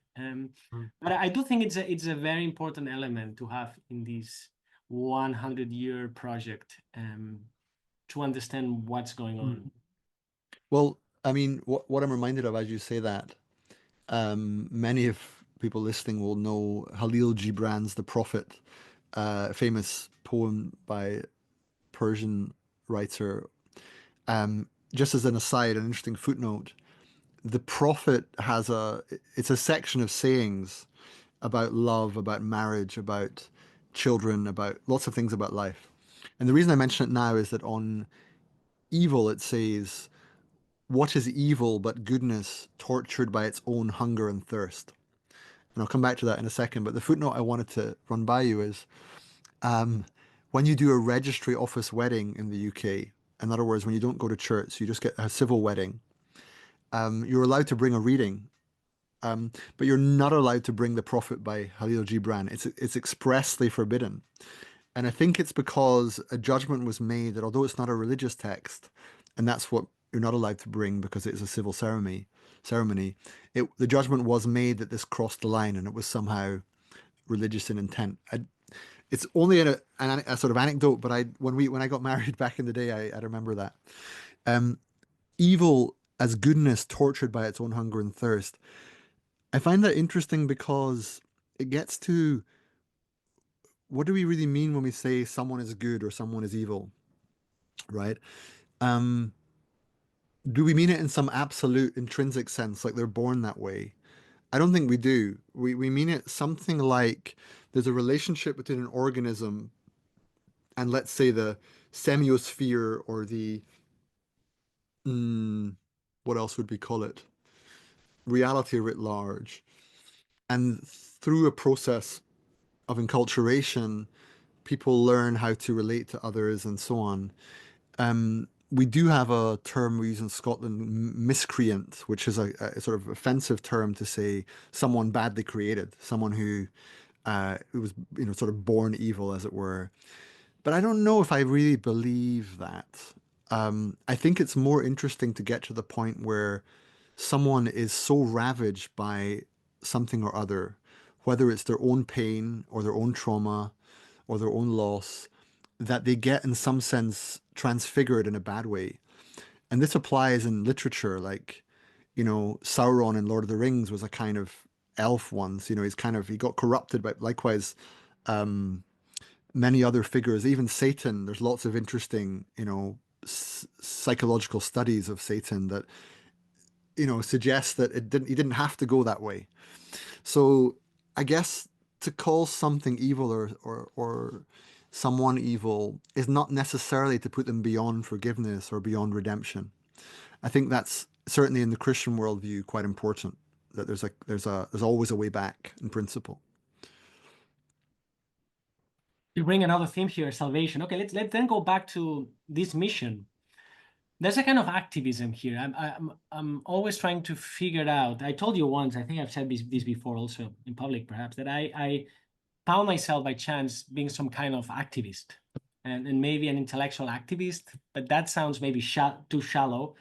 But I do think it's a very important element to have in this 100-year project to understand what's going on. Well, I mean, what I'm reminded of as you say that, many of people listening will know Halil Gibran's The Prophet, famous poem by Persian writer. Just as an aside, an interesting footnote, The Prophet it's a section of sayings about love, about marriage, about children, about lots of things about life. And the reason I mention it now is that on evil it says, what is evil but goodness tortured by its own hunger and thirst? And I'll come back to that in a second. But the footnote I wanted to run by you is um, when you do a registry office wedding in the UK, in other words, when you don't go to church, you just get a civil wedding, you're allowed to bring a reading, but you're not allowed to bring the Prophet by Khalil Gibran. It's expressly forbidden. And I think it's because a judgment was made that although it's not a religious text, and that's what you're not allowed to bring because it's a civil ceremony, the judgment was made that this crossed the line and it was somehow religious in intent. It's only a sort of anecdote, but when I got married back in the day, I remember that. Um, Evil as goodness tortured by its own hunger and thirst. I find that interesting because it gets to what do we really mean when we say someone is good or someone is evil, right? Um, do we mean it in some absolute intrinsic sense, like they're born that way? I don't think we do. We mean it something like there's a relationship between an organism and let's say the semiosphere or the mm, what else would we call it? Reality writ large. And through a process of enculturation, people learn how to relate to others and so on. We do have a term we use in Scotland, miscreant, which is a sort of offensive term to say someone badly created, someone who was, sort of born evil, as it were. But I don't know if I really believe that. I think it's more interesting to get to the point where someone is so ravaged by something or other, whether it's their own pain or their own trauma or their own loss, that they get, in some sense, transfigured in a bad way. And this applies in literature, like, Sauron in Lord of the Rings was a kind of elf once, he got corrupted, but likewise, many other figures, even Satan, there's lots of interesting, psychological studies of Satan that, suggest that he didn't have to go that way. So I guess to call something evil or someone evil is not necessarily to put them beyond forgiveness or beyond redemption. I think that's certainly in the Christian worldview quite important that there's always a way back in principle. You bring another theme here, salvation. Okay, let's then go back to this mission. There's a kind of activism here. I'm always trying to figure out. I told you once, I think I've said this before also in public perhaps, that I found myself by chance being some kind of activist and maybe an intellectual activist, but that sounds maybe too shallow.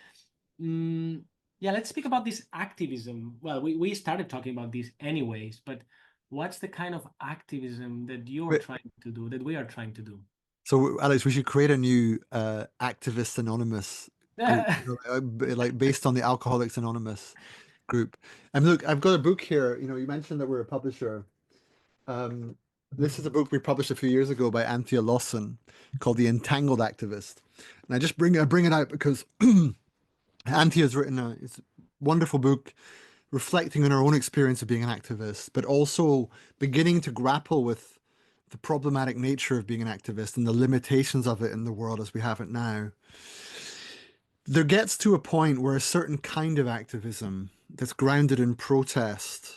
Yeah, let's speak about this activism. Well, we started talking about this anyways, but what's the kind of activism that you're Wait, trying to do, that we are trying to do? so Alex, we should create a new Activist Anonymous group, like based on the Alcoholics Anonymous group. And look, I've got a book here. You mentioned that we're a publisher. Um, this is a book we published a few years ago by Anthea Lawson called The Entangled Activist. And I bring it out because Anthea's written it's a wonderful book reflecting on her own experience of being an activist, but also beginning to grapple with the problematic nature of being an activist and the limitations of it in the world as we have it now. There gets to a point where a certain kind of activism that's grounded in protest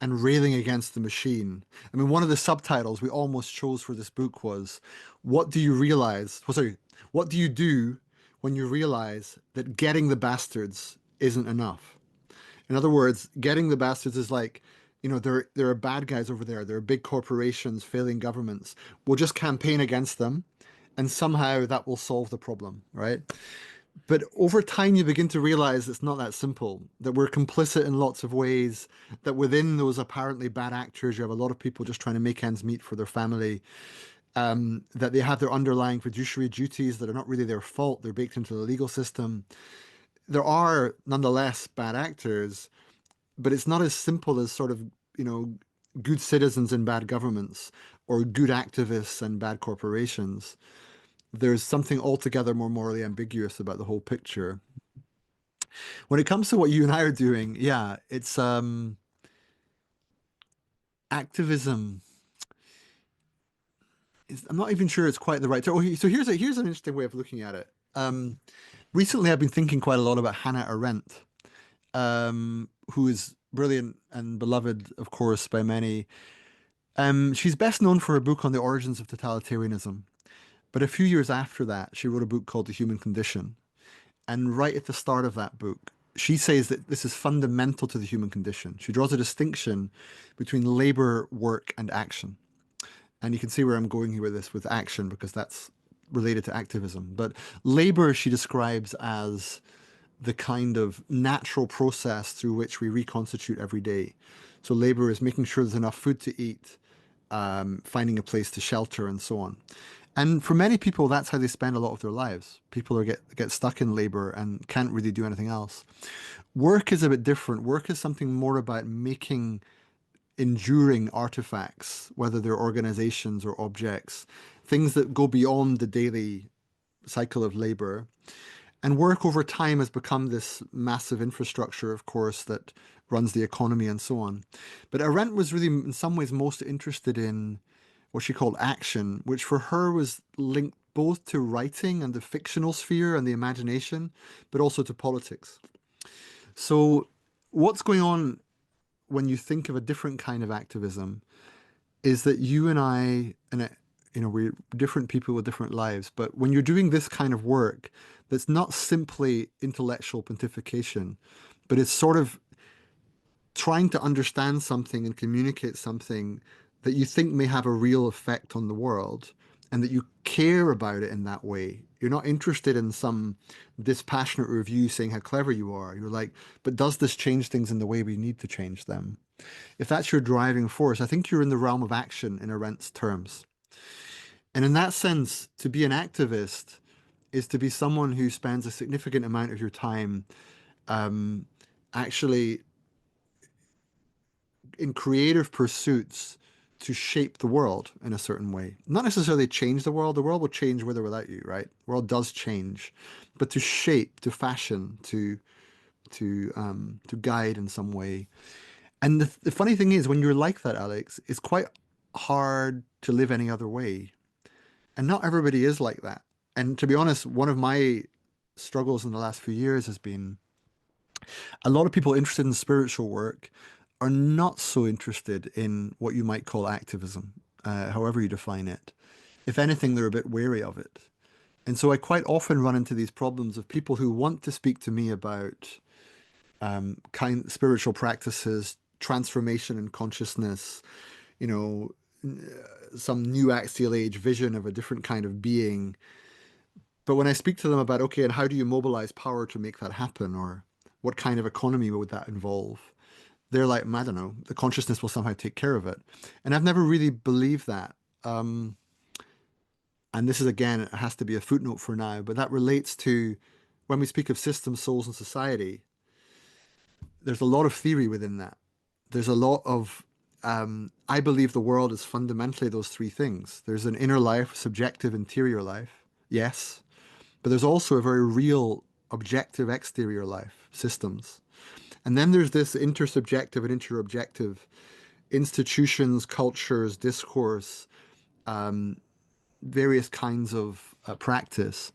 and railing against the machine. I mean, one of the subtitles we almost chose for this book was, "What do you realize? Oh, sorry, what do you do when you realize that getting the bastards isn't enough?" In other words, getting the bastards is like, there are bad guys over there. There are big corporations, failing governments. We'll just campaign against them, and somehow that will solve the problem, right? But over time, you begin to realize it's not that simple, that we're complicit in lots of ways, that within those apparently bad actors, you have a lot of people just trying to make ends meet for their family, that they have their underlying fiduciary duties that are not really their fault. They're baked into the legal system. There are nonetheless bad actors, but it's not as simple as sort of, good citizens and bad governments or good activists and bad corporations. There's something altogether more morally ambiguous about the whole picture. When it comes to what you and I are doing, yeah, it's activism. I'm not even sure it's quite the right term. So here's an interesting way of looking at it. Recently, I've been thinking quite a lot about Hannah Arendt, who is brilliant and beloved, of course, by many. She's best known for her book on the origins of totalitarianism. But a few years after that, she wrote a book called The Human Condition. And right at the start of that book, she says that this is fundamental to the human condition. She draws a distinction between labor, work, and action. And you can see where I'm going here with this, with action, because that's related to activism. But labor, she describes as the kind of natural process through which we reconstitute every day. So labor is making sure there's enough food to eat, finding a place to shelter, and so on. And for many people, that's how they spend a lot of their lives. People get stuck in labor and can't really do anything else. Work is a bit different. Work is something more about making enduring artifacts, whether they're organizations or objects, things that go beyond the daily cycle of labor. And work over time has become this massive infrastructure, of course, that runs the economy and so on. But Arendt was really, in some ways, most interested in what she called action, which for her was linked both to writing and the fictional sphere and the imagination, but also to politics. So, what's going on when you think of a different kind of activism is that you and I, we're different people with different lives, but when you're doing this kind of work, that's not simply intellectual pontification, but it's sort of trying to understand something and communicate something that you think may have a real effect on the world and that you care about it in that way. You're not interested in some dispassionate review saying how clever you are. You're like, but does this change things in the way we need to change them? If that's your driving force, I think you're in the realm of action in Arendt's terms. And in that sense, to be an activist is to be someone who spends a significant amount of your time actually in creative pursuits to shape the world in a certain way. Not necessarily change the world will change with or without you, right? The world does change, but to shape, to fashion, to guide in some way. And the funny thing is, when you're like that, Àlex, it's quite hard to live any other way. And not everybody is like that. And to be honest, one of my struggles in the last few years has been a lot of people interested in spiritual work are not so interested in what you might call activism, however you define it. If anything, they're a bit wary of it. And so I quite often run into these problems of people who want to speak to me about spiritual practices, transformation in consciousness, you know, some new axial age vision of a different kind of being. But when I speak to them about, okay, and how do you mobilize power to make that happen? Or what kind of economy would that involve? They're like, I don't know, the consciousness will somehow take care of it. And I've never really believed that. And this is, again, it has to be a footnote for now, but that relates to when we speak of systems, souls, and society, there's a lot of theory within that. There's a lot of, I believe the world is fundamentally those three things. There's an inner life, subjective, interior life, yes, but there's also a very real, objective, exterior life, systems. And then there's this intersubjective and interobjective institutions, cultures, discourse, various kinds of practice.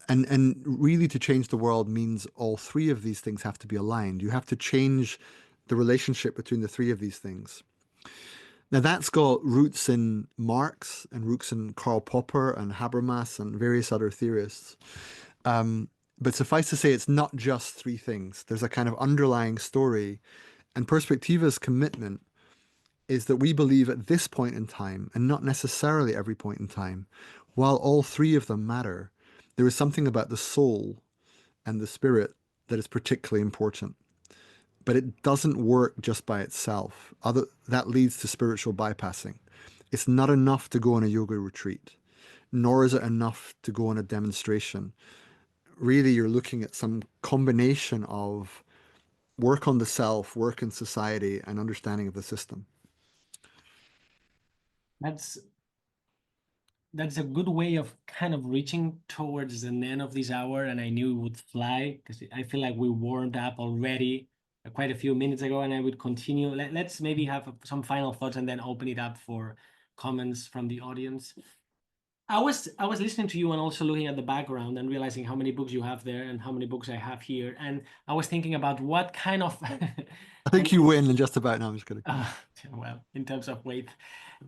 And really to change the world means all three of these things have to be aligned. You have to change the relationship between the three of these things. Now that's got roots in Marx and roots in Karl Popper and Habermas and various other theorists. But suffice to say, it's not just three things. There's a kind of underlying story. And Perspectiva's commitment is that we believe at this point in time, and not necessarily every point in time, while all three of them matter, there is something about the soul and the spirit that is particularly important. But it doesn't work just by itself. That leads to spiritual bypassing. It's not enough to go on a yoga retreat, nor is it enough to go on a demonstration. Really, you're looking at some combination of work on the self, work in society, and understanding of the system. That's a good way of kind of reaching towards the end of this hour, and I knew it would fly because I feel like we warmed up already quite a few minutes ago, and I would continue. Let's maybe have some final thoughts and then open it up for comments from the audience. I was listening to you and also looking at the background and realizing how many books you have there and how many books I have here. And I was thinking about what kind of I think you win in just about now. I'm just kidding. well, in terms of weight,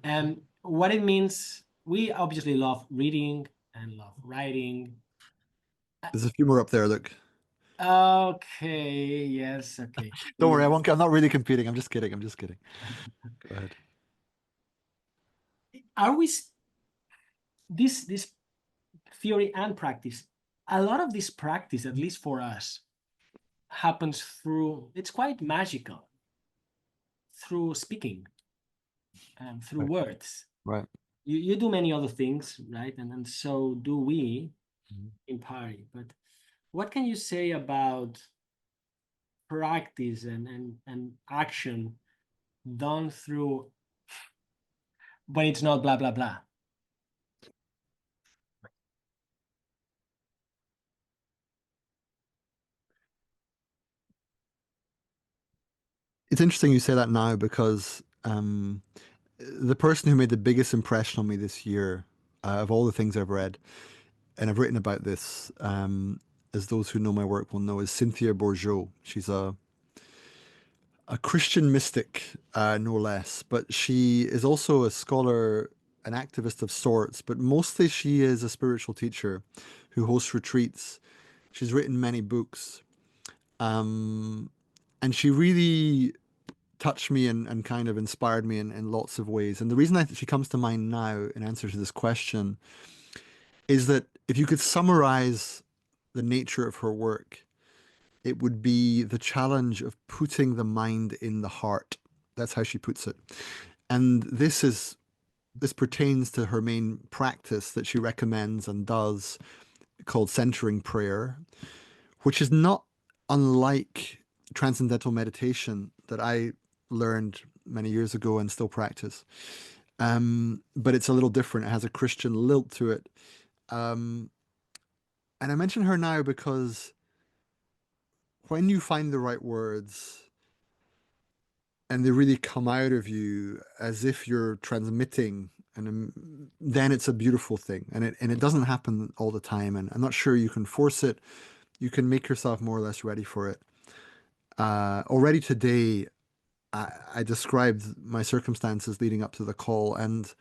and what it means. We obviously love reading and love writing. There's a few more up there. Look, Okay, yes, okay. don't worry. I won't. I'm not really competing. I'm just kidding. I'm just kidding. Go ahead. Are we this theory and practice? A lot of this practice, at least for us, happens through. It's quite magical through speaking and through Right. words. Right. You do many other things, right? And so do we Mhm. in Pari. But what can you say about practice and action done through when it's not blah blah blah? It's interesting you say that now because the person who made the biggest impression on me this year, of all the things I've read, and I've written about this, as those who know my work will know, is Cynthia Bourgeault. She's a Christian mystic, no less, but she is also a scholar, an activist of sorts, but mostly she is a spiritual teacher who hosts retreats. She's written many books, um, and she really touched me and kind of inspired me in lots of ways. And the reason she comes to mind now in answer to this question is that if you could summarize the nature of her work, it would be the challenge of putting the mind in the heart. That's how she puts it. And this pertains to her main practice that she recommends and does, called centering prayer, which is not unlike transcendental meditation that I learned many years ago and still practice. But it's a little different. It has a Christian lilt to it. Um, and I mention her now because when you find the right words and they really come out of you as if you're transmitting, and then it's a beautiful thing. And it doesn't happen all the time. And I'm not sure you can force it. You can make yourself more or less ready for it. Already today, I described my circumstances leading up to the call, and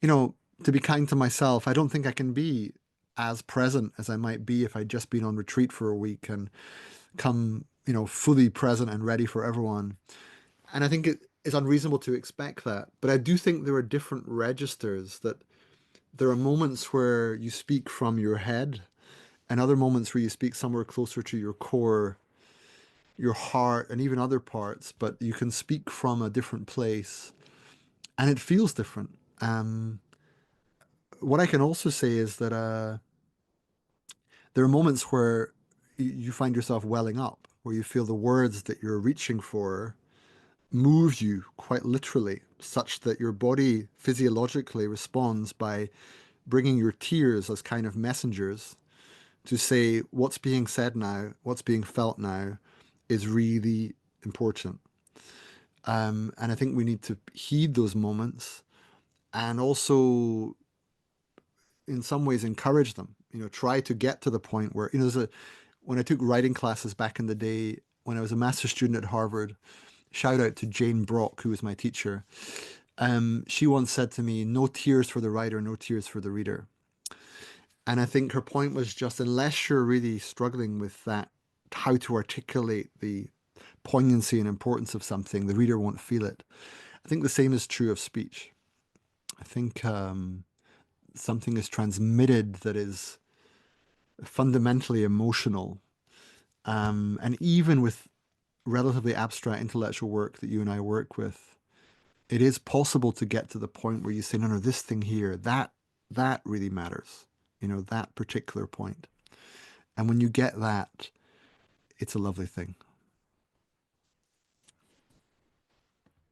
to be kind to myself, I don't think I can be as present as I might be if I'd just been on retreat for a week and come, fully present and ready for everyone. And I think it is unreasonable to expect that. But I do think there are different registers, that there are moments where you speak from your head and other moments where you speak somewhere closer to your core, your heart, and even other parts, but you can speak from a different place and it feels different. What I can also say is that there are moments where you find yourself welling up, where you feel the words that you're reaching for move you quite literally, such that your body physiologically responds by bringing your tears as kind of messengers to say what's being said now, what's being felt now is really important. And I think we need to heed those moments and also, in some ways, encourage them. Try to get to the point where, when I took writing classes back in the day, when I was a master's student at Harvard, shout out to Jane Brock, who was my teacher. She once said to me, "No tears for the writer, no tears for the reader." And I think her point was just, unless you're really struggling with that, how to articulate the poignancy and importance of something, the reader won't feel it. I think the same is true of speech. I think something is transmitted that is fundamentally emotional. And even with relatively abstract intellectual work that you and I work with, it is possible to get to the point where you say, no, no, this thing here, that really matters, that particular point. And when you get that, it's a lovely thing.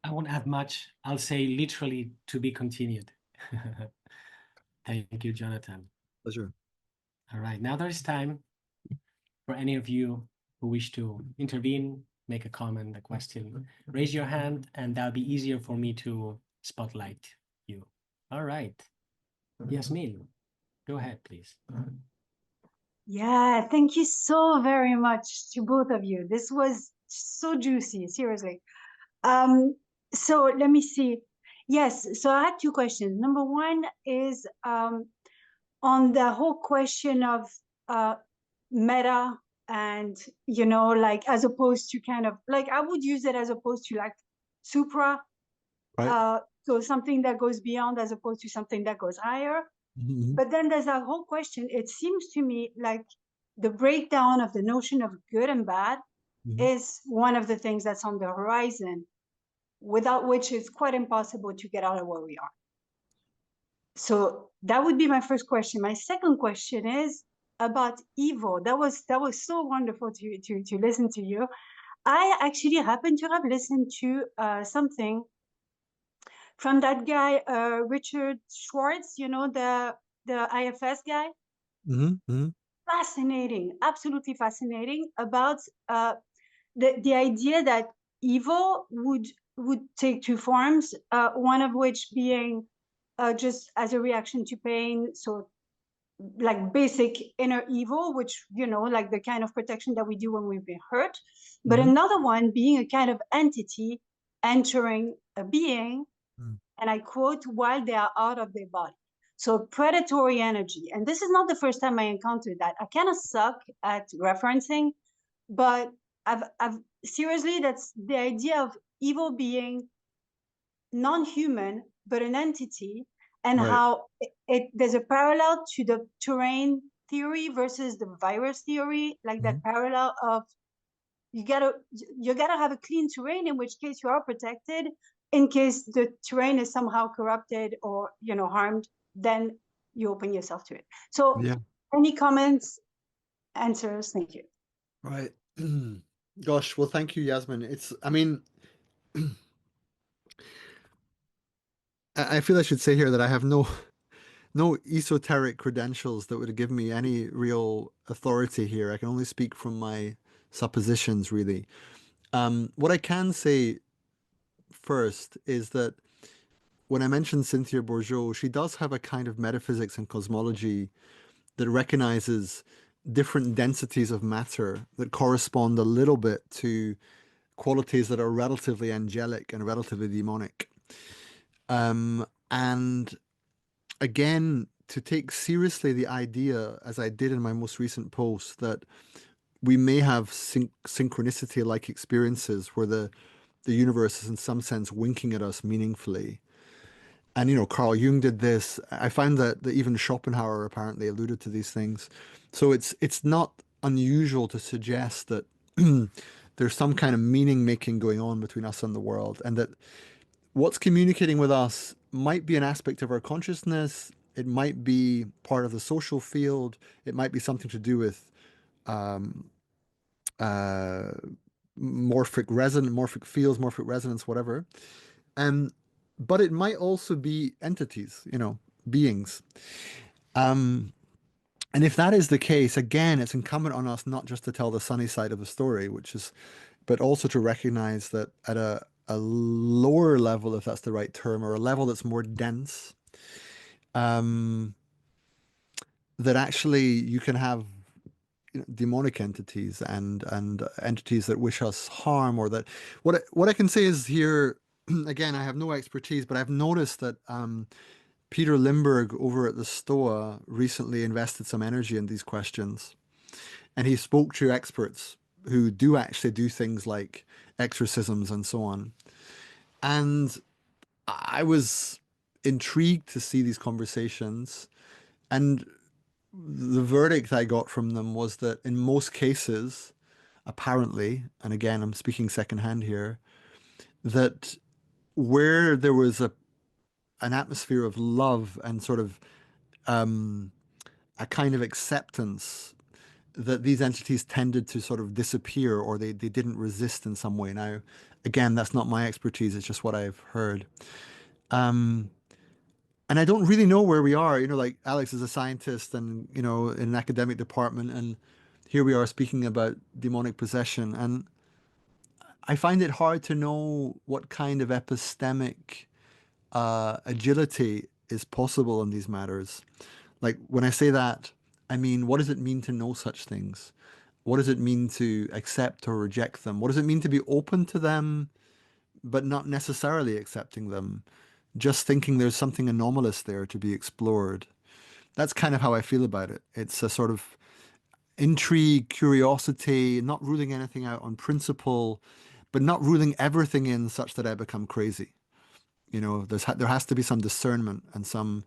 I won't add much. I'll say literally to be continued. Thank you, Jonathan. Pleasure. All right, now there is time for any of you who wish to intervene, make a comment, a question. Raise your hand, and that'll be easier for me to spotlight you. All right, Yasmin. Go ahead, please. Yeah, thank you so very much to both of you. This was so juicy, seriously. So let me see. Yes, so I had two questions. Number one is on the whole question of meta and, like as opposed to kind of like I would use it as opposed to like supra. Right. So something that goes beyond as opposed to something that goes higher. Mhm. But then there's that whole question. It seems to me like the breakdown of the notion of good and bad Mhm. is one of the things that's on the horizon, without which it's quite impossible to get out of where we are. So that would be my first question. My second question is about evil. That was so wonderful to listen to you. I actually happen to have listened to something from that guy, Richard Schwartz, the IFS guy. Mhm. Mhm. Fascinating, absolutely fascinating about the idea that evil would take two forms, one of which being just as a reaction to pain, so like basic inner evil, which like the kind of protection that we do when we've been hurt, but Mhm. another one being a kind of entity entering a being, Mhm. and I quote, while they are out of their body. So predatory energy. And this is not the first time I encountered that. I kind of suck at referencing, but I've seriously, that's the idea of evil being non-human, but an entity, and Right. how there's a parallel to the terrain theory versus the virus theory, like that Mhm. parallel of you gotta have a clean terrain, in which case you are protected. In case the terrain is somehow corrupted or harmed, then you open yourself to it. So Yeah. any comments, answers? Thank you. Right. Gosh, well, thank you, Yasmin. I mean, I feel I should say here that I have no esoteric credentials that would give me any real authority here. I can only speak from my suppositions, really. What I can say first is that when I mentioned Cynthia Bourgeault, she does have a kind of metaphysics and cosmology that recognizes different densities of matter that correspond a little bit to qualities that are relatively angelic and relatively demonic. And again, to take seriously the idea, as I did in my most recent post, that we may have synchronicity like experiences where the universe is in some sense winking at us meaningfully. And Carl Jung did this. I find that even Schopenhauer apparently alluded to these things. So it's not unusual to suggest that there's some kind of meaning making going on between us and the world, and that what's communicating with us might be an aspect of our consciousness. It might be part of the social field. It might be something to do with uh, morphic fields, morphic resonance, whatever. Um, but it might also be entities, beings. Um, and if that is the case, again, it's incumbent on us not just to tell the sunny side of the story, but also to recognize that at a lower level, if that's the right term, or a level that's more dense, um, that actually you can have demonic entities and entities that wish us harm, or that what I can say is here. Again, I have no expertise, but I've noticed that Peter Limberg over at the Stoa recently invested some energy in these questions, and he spoke to experts who do actually do things like exorcisms and so on. And I was intrigued to see these conversations, and the verdict I got from them was that in most cases, apparently, and again, I'm speaking secondhand here, that where there was an atmosphere of love and sort of a kind of acceptance, that these entities tended to sort of disappear, or they didn't resist in some way. Now, again, that's not my expertise, it's just what I've heard. And I don't really know where we are. Like Àlex is a scientist and, in an academic department, and here we are speaking about demonic possession. And I find it hard to know what kind of epistemic agility is possible in these matters. Like when I say that, I mean, what does it mean to know such things? What does it mean to accept or reject them? What does it mean to be open to them, but not necessarily accepting them? Just thinking there's something anomalous there to be explored. That's kind of how I feel about it. It's a sort of intrigue, curiosity, not ruling anything out on principle, but not ruling everything in such that I become crazy. You know, there has to be some discernment and some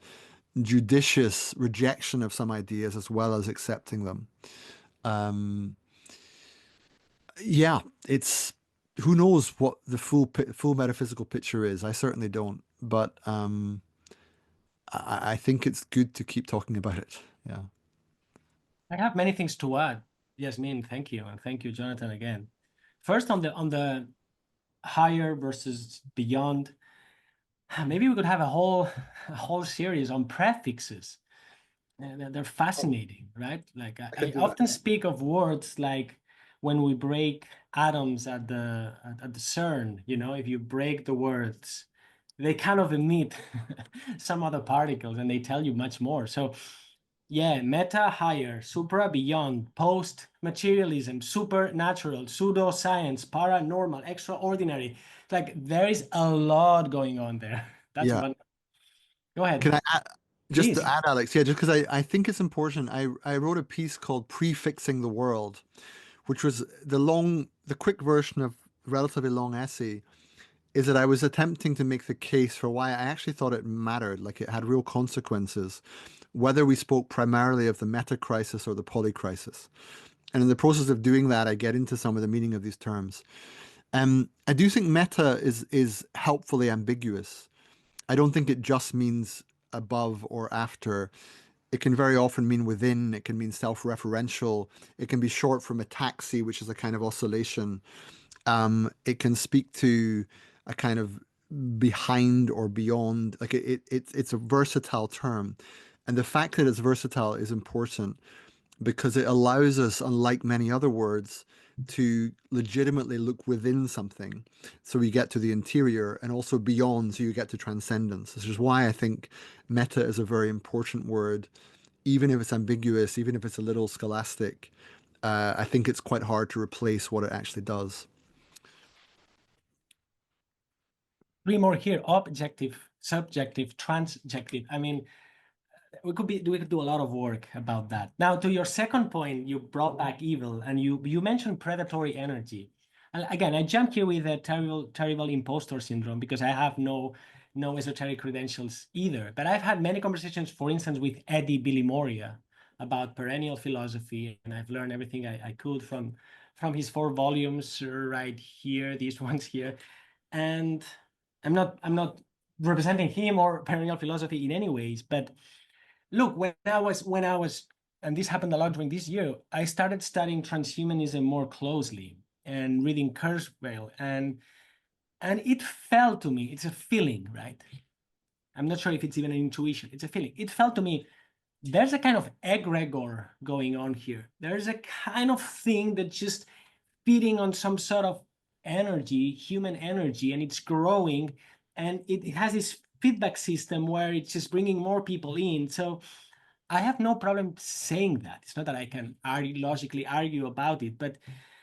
judicious rejection of some ideas as well as accepting them. Um, yeah, it's who knows what the full metaphysical picture is. I certainly don't, but I think it's good to keep talking about it. Yeah. I have many things to add. Yasmin, thank you, and thank you, Jonathan, again. First, on the higher versus beyond, maybe we could have a whole series on prefixes. They're fascinating, right? Like I often speak of words like when we break atoms at the CERN. You know, if you break the words, they kind of emit some other particles, and they tell you much more. So yeah, meta, higher, supra, beyond, post, materialism, supernatural, pseudoscience, paranormal, extraordinary. Like there is a lot going on there. That's Yeah. one. Go ahead, Can I add, just please. to add, Alex? Yeah, just because I think it's important. I wrote a piece called Prefixing the World, which was the quick version of a relatively long essay, is that I was attempting to make the case for why I actually thought it mattered, like it had real consequences, whether we spoke primarily of the metacrisis or the polycrisis. And in the process of doing that, I get into some of the meaning of these terms. I do think meta is helpfully ambiguous. I don't think it just means above or after. It can very often mean within, it can mean self-referential, it can be short for metaxi, which is a kind of oscillation. It can speak to a kind of behind or beyond. Like it's a versatile term. And the fact that it's versatile is important because it allows us, unlike many other words, to legitimately look within something. So we get to the interior and also beyond, so you get to transcendence. This is why I think meta is a very important word, even if it's ambiguous, even if it's a little scholastic. I think it's quite hard to replace what it actually does. Three more here: objective, subjective, transjective. I mean, we could do a lot of work about that. Now, to your second point, you brought back evil, and you mentioned predatory energy. And again, I jump here with a terrible imposter syndrome because I have no esoteric credentials either. But I've had many conversations, for instance, with Eddie Bilimoria about perennial philosophy, and I've learned everything I could from his 4 volumes right here, these ones here. And I'm not representing him or perennial philosophy in any ways, but look, when I was, and this happened a lot during this year, I started studying transhumanism more closely and reading Kurzweil, and it felt to me, it's a feeling, right? I'm not sure if it's even an intuition, it's a feeling. It felt to me, there's a kind of egregor going on here. There's a kind of thing that just feeding on some sort of energy, human energy, and it's growing, and it has this feedback system where it's just bringing more people in. So I have no problem saying that. It's not that I can logically argue about it, but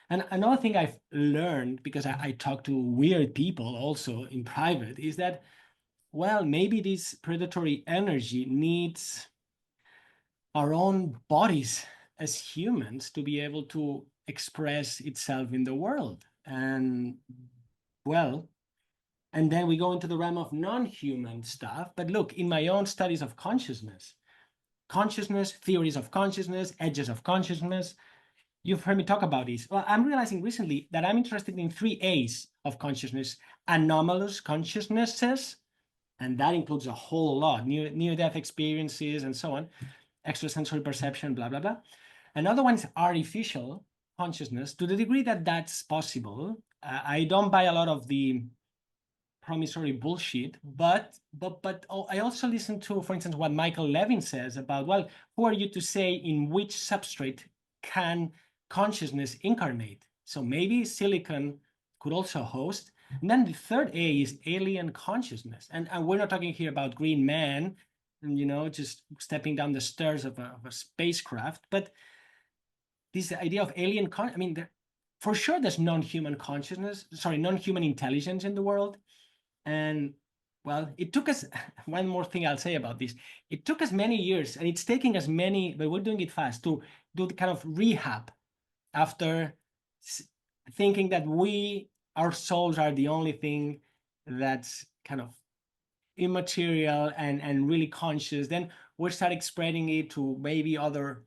and another thing I've learned, because I talk to weird people also in private, is that, well, maybe this predatory energy needs our own bodies as humans to be able to express itself in the world. And well, and then we go into the realm of non-human stuff. But look, in my own studies of consciousness, theories of consciousness, edges of consciousness, you've heard me talk about this. Well, I'm realizing recently that I'm interested in 3 A's of consciousness: anomalous consciousnesses, and that includes a whole lot, near-death experiences and so on, extrasensory perception, blah, blah, blah. Another one is artificial consciousness, to the degree that that's possible. I don't buy a lot of the promissory bullshit, but I also listen to, for instance, what Michael Levin says about, well, who are you to say in which substrate can consciousness incarnate? So maybe silicon could also host. And then the third A is alien consciousness. And we're not talking here about green man, you know, just stepping down the stairs of a spacecraft. But this idea of alien I mean, for sure there's non-human consciousness, sorry, non-human intelligence in the world. And well, it took us, one more thing I'll say about this, it took us many years, and it's taking us many, but we're doing it fast, to do the kind of rehab after thinking that our souls are the only thing that's kind of immaterial and really conscious. Then we started spreading it to maybe other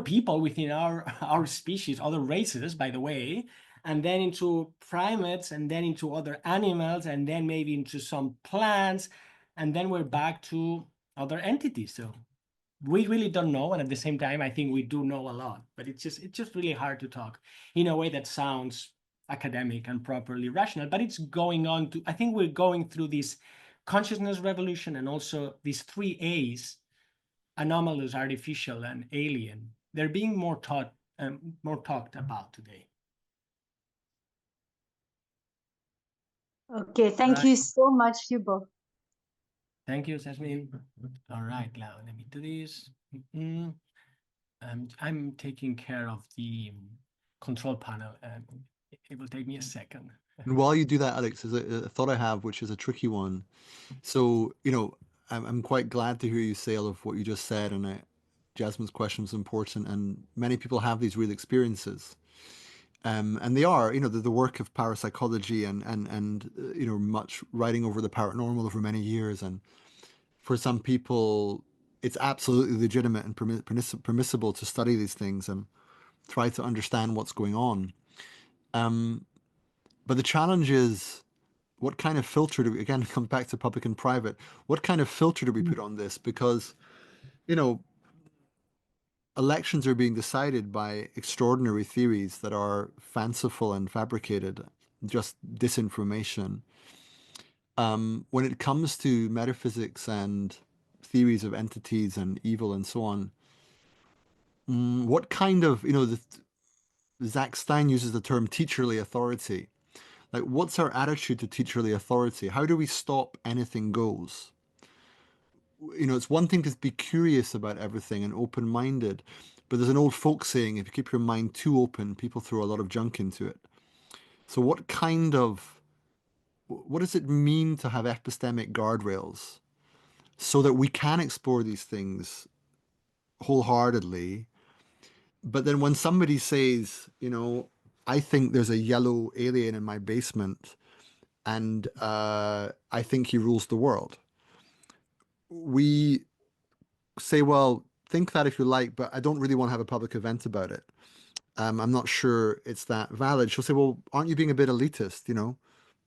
people within our species, other races, by the way, and then into primates, and then into other animals, and then maybe into some plants, and then we're back to other entities. So we really don't know, and at the same time, I think we do know a lot. But it's just really hard to talk in a way that sounds academic and properly rational. But it's going on to, I think we're going through this consciousness revolution, and also these 3 A's: anomalous, artificial, and alien. They're being more talked about today. Okay, thank you so much, you both. Thank you, Jasmine. All right, now let me do this. I'm taking care of the control panel, and it will take me a second. And while you do that, Àlex, there's a thought I have, which is a tricky one. So, you know, I'm quite glad to hear you say all of what you just said, and Jasmine's question was important, and many people have these real experiences. And they are, you know, the work of parapsychology and you know, much writing over the paranormal over many years. And for some people, it's absolutely legitimate and permissible to study these things and try to understand what's going on. But the challenge is, what kind of filter do we, again, come back to public and private, what kind of filter do we put on this? Because, you know, elections are being decided by extraordinary theories that are fanciful and fabricated, just disinformation. When it comes to metaphysics and theories of entities and evil and so on, what kind of, you know, Zach Stein uses the term teacherly authority. Like, what's our attitude to teacherly authority? How do we stop anything goes? You know, it's one thing to be curious about everything and open-minded, but there's an old folk saying, if you keep your mind too open, people throw a lot of junk into it. So what does it mean to have epistemic guardrails so that we can explore these things wholeheartedly? But then when somebody says, you know, I think there's a yellow alien in my basement, and I think he rules the world, we say, well, think that if you like, but I don't really want to have a public event about it. I'm not sure it's that valid. She'll say, well, aren't you being a bit elitist? You know,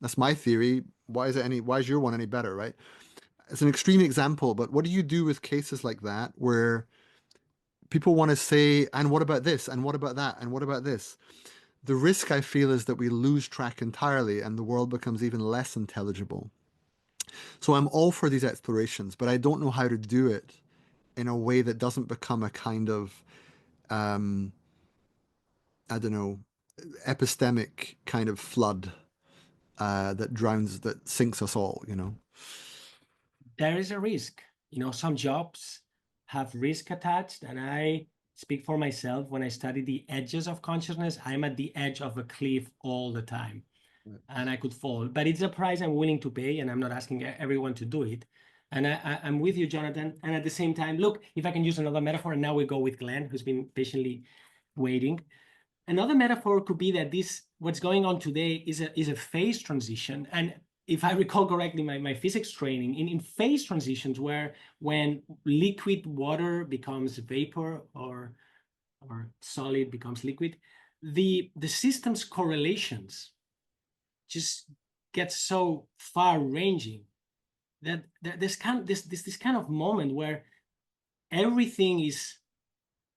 that's my theory. Why is your one any better, right? It's an extreme example, but what do you do with cases like that where people want to say, and what about this? And what about that? And what about this? The risk, I feel, is that we lose track entirely and the world becomes even less intelligible. So I'm all for these explorations, but I don't know how to do it in a way that doesn't become a kind of, I don't know, epistemic kind of flood that sinks us all, you know? There is a risk. You know, some jobs have risk attached, and I speak for myself. When I study the edges of consciousness, I'm at the edge of a cliff all the time, and I could fall. But it's a price I'm willing to pay, and I'm not asking everyone to do it. And I'm with you, Jonathan. And at the same time, look, if I can use another metaphor, and now we go with Glenn, who's been patiently waiting. Another metaphor could be that what's going on today is a phase transition. And if I recall correctly, my physics training, in phase transitions, where when liquid water becomes vapor or solid becomes liquid, the system's correlations just get so far ranging that there's this kind of moment where everything is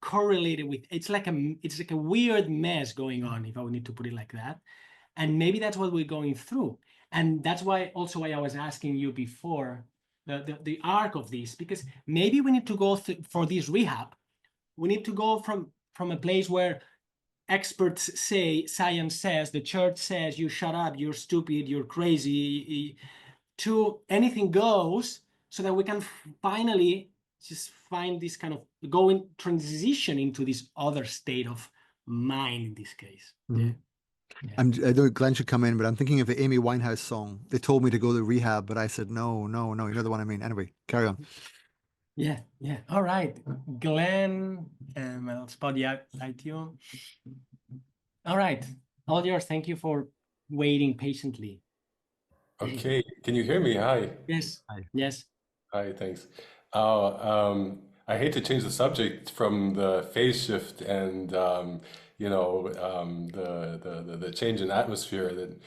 correlated with, it's like a weird mess going on, if I would need to put it like that. And maybe that's what we're going through. And that's why I was asking you before the arc of this, because maybe we need to go for this rehab. We need to go from a place where experts say, science says, the church says, you shut up, you're stupid, you're crazy, to anything goes, so that we can finally just find this kind of transition into this other state of mind in this case. Mhm. Yeah. I know Glenn should come in, but I'm thinking of the Amy Winehouse song. They told me to go to rehab, but I said, no, no, no. You know the one I mean. Anyway, carry on. Yeah. All right, Glenn, I'll spotlight you. All right, all yours. Thank you for waiting patiently. Okay, can you hear me? Hi. Yes. Hi. Yes. Hi, thanks. I hate to change the subject from the phase shift and the change in atmosphere that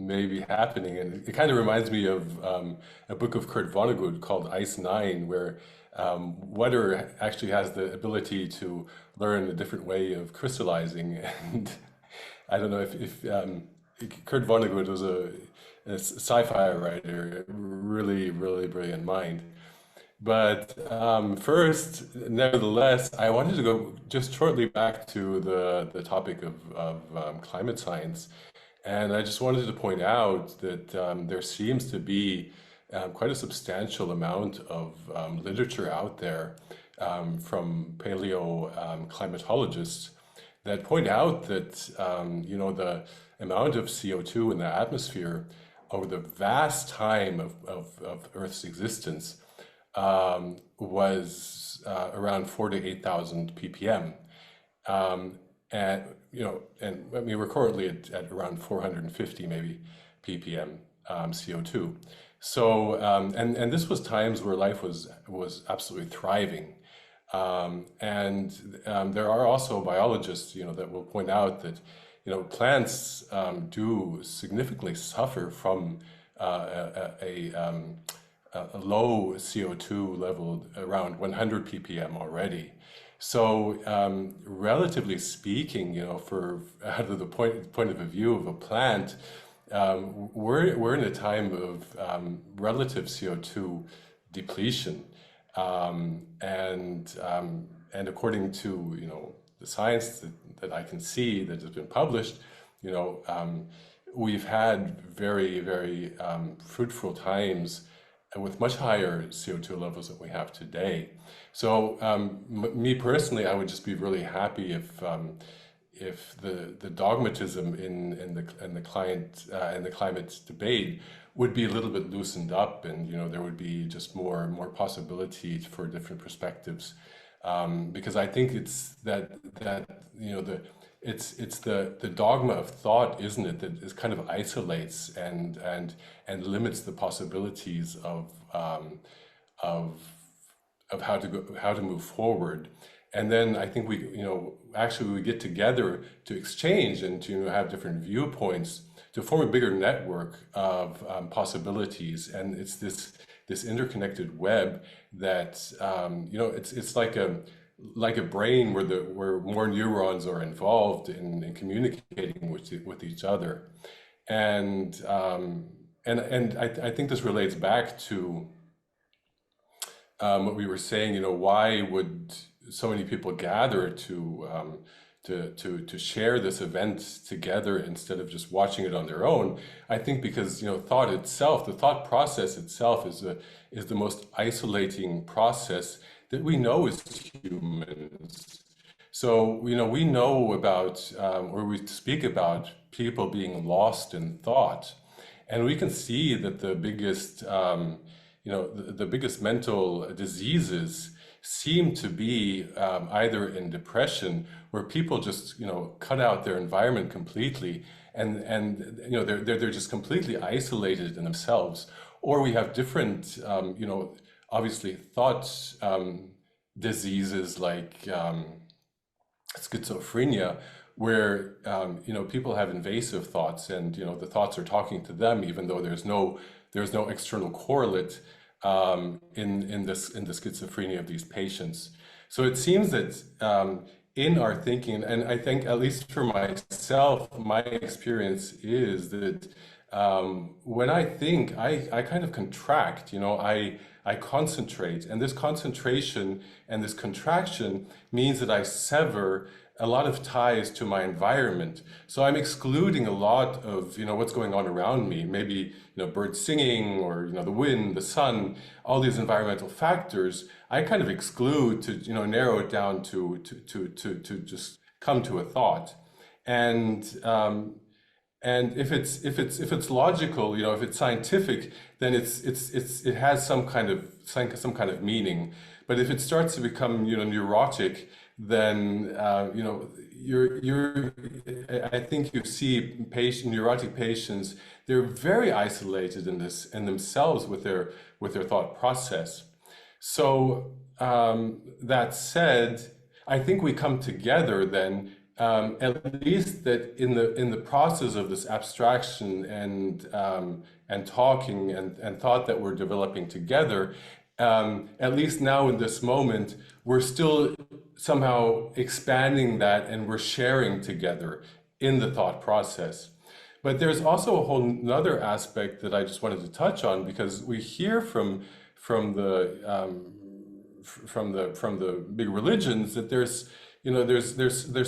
may be happening, and it kind of reminds me of a book of Kurt Vonnegut called Ice Nine, where water actually has the ability to learn a different way of crystallizing, and I don't know if Kurt Vonnegut was a sci-fi writer, really, really brilliant mind. But first, nevertheless, I wanted to go just shortly back to the topic of climate science. And I just wanted to point out that there seems to be quite a substantial amount of literature out there from paleo climatologists that point out that the amount of CO2 in the atmosphere over the vast time of Earth's existence was around 4,000 to 8,000 ppm, and I mean we're currently at around 450 maybe ppm CO2. So and this was times where life was absolutely thriving. And there are also biologists, that will point out that, plants do significantly suffer from a low CO2 level around 100 ppm already. So relatively speaking, for out of the point of view of a plant, we're in a time of relative CO2 depletion. And according to the science that I can see that has been published, we've had very, very fruitful times with much higher CO2 levels than we have today. So me personally, I would just be really happy if the dogmatism in the climate debate would be a little bit loosened up, and there would be just more possibility for different perspectives, because I think it's it's the dogma of thought, isn't it, that is kind of isolates and limits the possibilities of how to move forward. And then I think we get together to exchange and to have different viewpoints to form a bigger network of possibilities. And it's this interconnected web that it's like a brain where more neurons are involved in communicating with each other. And I think this relates back to what we were saying. Why would so many people gather to share this event together instead of just watching it on their own? I think because thought itself, the thought process itself, is the most isolating process that we know as humans. So we know about, or we speak about people being lost in thought, and we can see that the biggest the biggest mental diseases seem to be either in depression, where people just cut out their environment completely, and they're just completely isolated in themselves, or we have different obviously thought diseases like schizophrenia, where people have invasive thoughts, and the thoughts are talking to them, even though there's no external correlate in the schizophrenia of these patients. So it seems that in our thinking, and I think at least for myself, my experience is that when I think, I kind of contract. I concentrate, and this concentration and this contraction means that I sever a lot of ties to my environment. So I'm excluding a lot of, what's going on around me. Maybe, birds singing, or, the wind, the sun, all these environmental factors, I kind of exclude to, narrow it down to just come to a thought. And if it's logical, if it's scientific, then it has some kind of meaning. But if it starts to become, neurotic, then I think you see neurotic patients, they're very isolated in themselves with their thought process. So that said, I think we come together then, at least that in the process of this abstraction and talking and thought that we're developing together. At least now in this moment, we're still somehow expanding that, and we're sharing together in the thought process. But there's also a whole another aspect that I just wanted to touch on, because we hear from the big religions that there's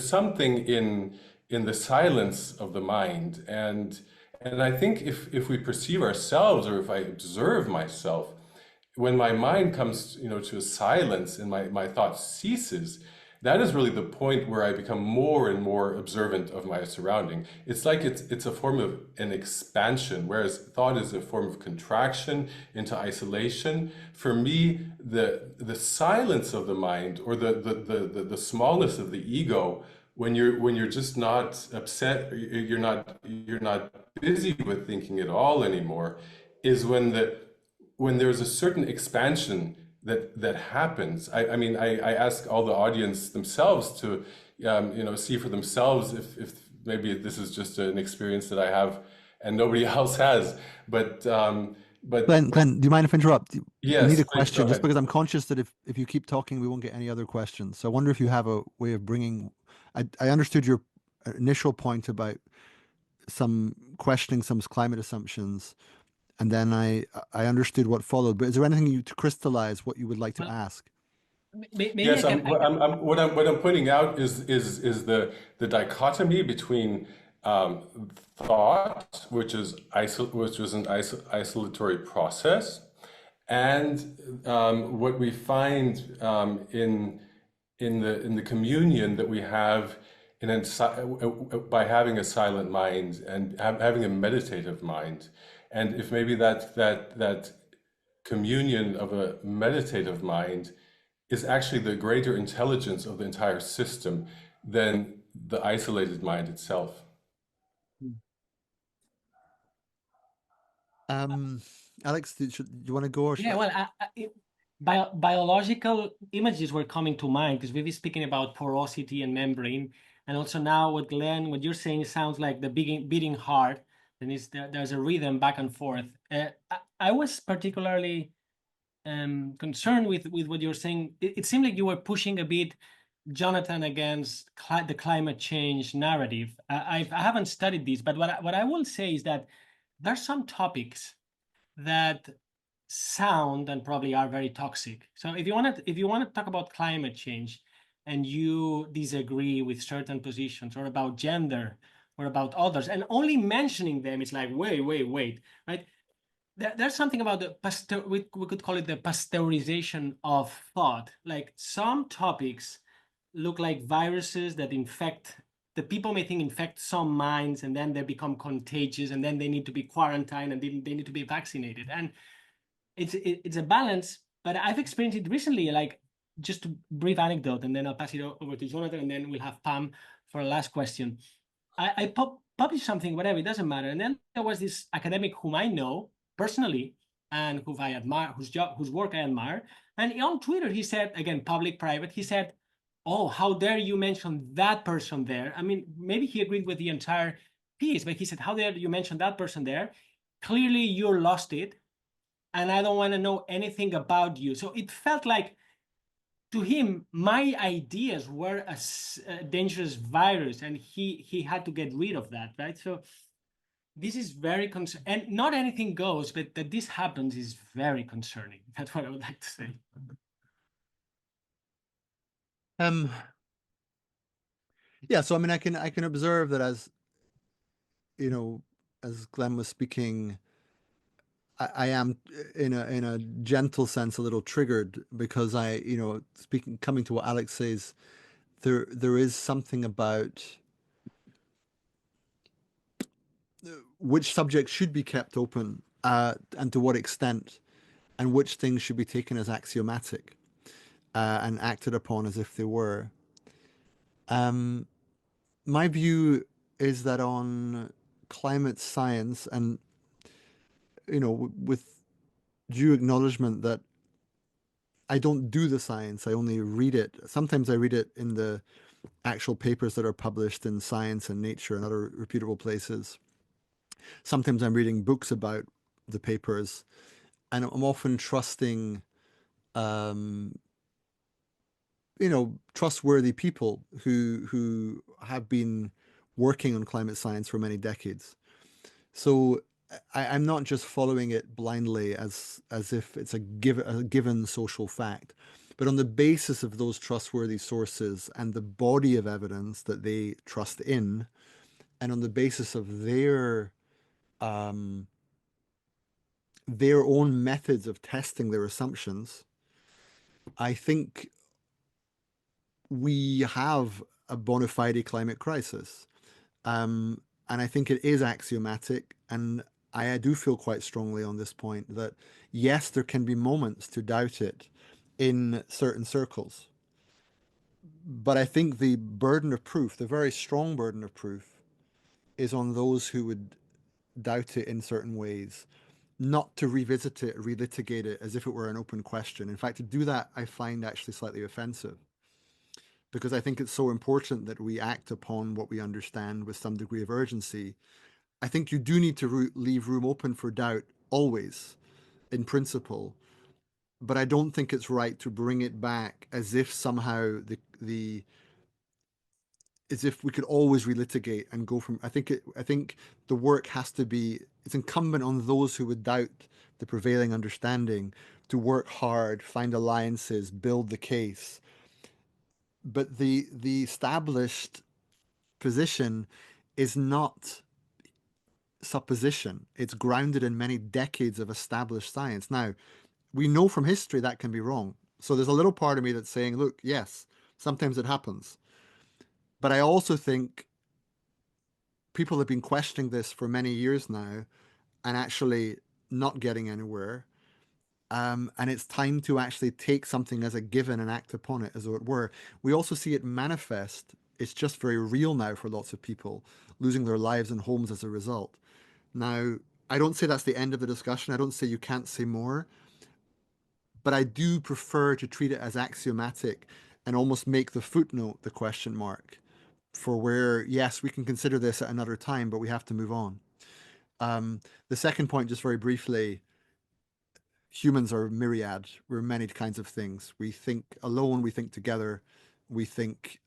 something in the silence of the mind, and I think if we perceive ourselves, or if I observe myself, when my mind comes, to a silence and my thought ceases, that is really the point where I become more and more observant of my surrounding. It's like it's a form of an expansion, whereas thought is a form of contraction into isolation. For me, the silence of the mind, or the smallness of the ego, when you're just not upset, you're not busy with thinking at all anymore, is when there's a certain expansion that happens. I mean, I ask all the audience themselves to, see for themselves if maybe this is just an experience that I have and nobody else has. But Glenn, do you mind if I interrupt? Yes, I need a please, question, go just ahead. because I'm conscious that if you keep talking, we won't get any other questions. So I wonder if you have a way of bringing. I understood your initial point about some questioning some climate assumptions, and then I understood what followed. But is there anything to crystallize what you would like to Well, ask? maybe Yes, I can. what I'm pointing out is the dichotomy between thought, which is an isolatory process, and what we find in the communion that we have by having a silent mind and having a meditative mind. And if maybe that communion of a meditative mind is actually the greater intelligence of the entire system than the isolated mind itself. Àlex, do you want to go, or should Yeah, well, biological images were coming to mind because we've been speaking about porosity and membrane, and also now what you're saying sounds like the beating heart, and there's a rhythm back and forth. I was particularly concerned with what you're saying. It seemed like you were pushing a bit, Jonathan, against the climate change narrative. I haven't studied this, but what I will say is that there's some topics that sound and probably are very toxic. So if you want to talk about climate change and you disagree with certain positions, or about gender, or about others, and only mentioning them, it's like wait, right? There's something about we could call it the pasteurization of thought. Like some topics look like viruses that infect. The people may think infect some minds, and then they become contagious, and then they need to be quarantined, and they need to be vaccinated. And it's a balance, but I've experienced it recently. Like, just a brief anecdote, and then I'll pass it over to Jonathan, and then we'll have Pam for a last question. I published something, whatever, it doesn't matter. And then there was this academic whom I know personally and who I admire, whose work I admire. And on Twitter, he said, again, public, private, he said, "Oh, how dare you mention that person there?" I mean, maybe he agreed with the entire piece, but he said, "How dare you mention that person there? Clearly, you lost it, and I don't want to know anything about you." So it felt like, to him, my ideas were a dangerous virus, and he had to get rid of that, right? So this is very concerning, and not anything goes, but that this happens is very concerning. That's what I would like to say. Yeah, so I mean, I can observe that as, you know, as Glenn was speaking, I am in a gentle sense a little triggered because coming to what Àlex says, there is something about which subjects should be kept open, and to what extent, and which things should be taken as axiomatic, and acted upon as if they were. My view is that on climate science, and with due acknowledgement that I don't do the science, I only read it. Sometimes I read it in the actual papers that are published in Science and Nature and other reputable places. Sometimes I'm reading books about the papers, and I'm often trusting, um, trustworthy people who have been working on climate science for many decades. So I'm not just following it blindly as if it's a given social fact, but on the basis of those trustworthy sources and the body of evidence that they trust in, and on the basis of their own methods of testing their assumptions, I think we have a bona fide climate crisis. And I think it is axiomatic. And I do feel quite strongly on this point that, yes, there can be moments to doubt it in certain circles. But I think the burden of proof, the very strong burden of proof, is on those who would doubt it in certain ways, not to revisit it, relitigate it as if it were an open question. In fact, to do that, I find actually slightly offensive, because I think it's so important that we act upon what we understand with some degree of urgency. I think you do need to leave room open for doubt always, in principle, but I don't think it's right to bring it back as if somehow as if we could always relitigate and go from. I think the work has to be. It's incumbent on those who would doubt the prevailing understanding to work hard, find alliances, build the case. But the established position is not supposition. It's grounded in many decades of established science. Now, we know from history that can be wrong. So there's a little part of me that's saying, look, yes, sometimes it happens. But I also think people have been questioning this for many years now and actually not getting anywhere. And it's time to actually take something as a given and act upon it as though it were. We also see it manifest. It's just very real now for lots of people, losing their lives and homes as a result. Now, I don't say that's the end of the discussion. I don't say you can't say more, but I do prefer to treat it as axiomatic and almost make the footnote the question mark for where, yes, we can consider this at another time, but we have to move on. The second point, just very briefly, humans are myriad. We're many kinds of things. We think alone, we think together, we think,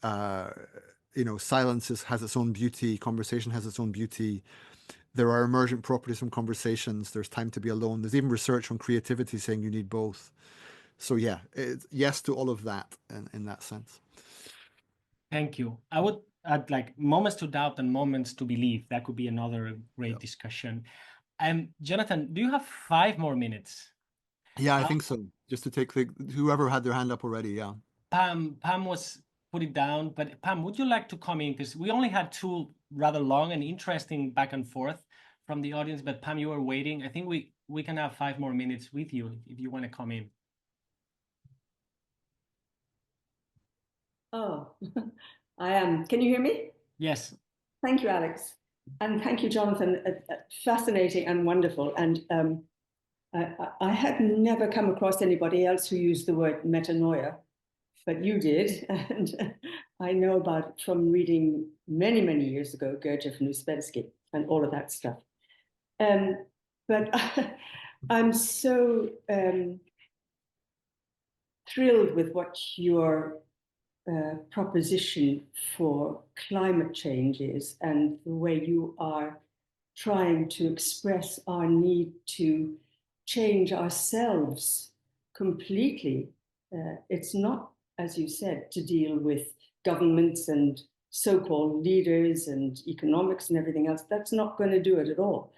silence has its own beauty, conversation has its own beauty. There are emergent properties from conversations. There's time to be alone. There's even research on creativity saying you need both. So yeah, yes to all of that in that sense. Thank you. I would add like moments to doubt and moments to believe. That could be another great discussion. Jonathan, do you have 5 more minutes? Yeah, I think so. Just to take whoever had their hand up already. Yeah. Pam was put it down, but Pam, would you like to come in? Because we only had 2 rather long and interesting back and forth from the audience, but Pam, you were waiting. I think we can have 5 more minutes with you if you want to come in. Oh, I am. Can you hear me? Yes. Thank you, Àlex. And thank you, Jonathan. Fascinating and wonderful. And I had never come across anybody else who used the word metanoia, but you did. And I know about it from reading many, many years ago, Gurdjieff and Uspensky and all of that stuff. But I'm so thrilled with what your proposition for climate change is, and the way you are trying to express our need to change ourselves completely. It's not, as you said, to deal with governments and so-called leaders and economics and everything else. That's not going to do it at all.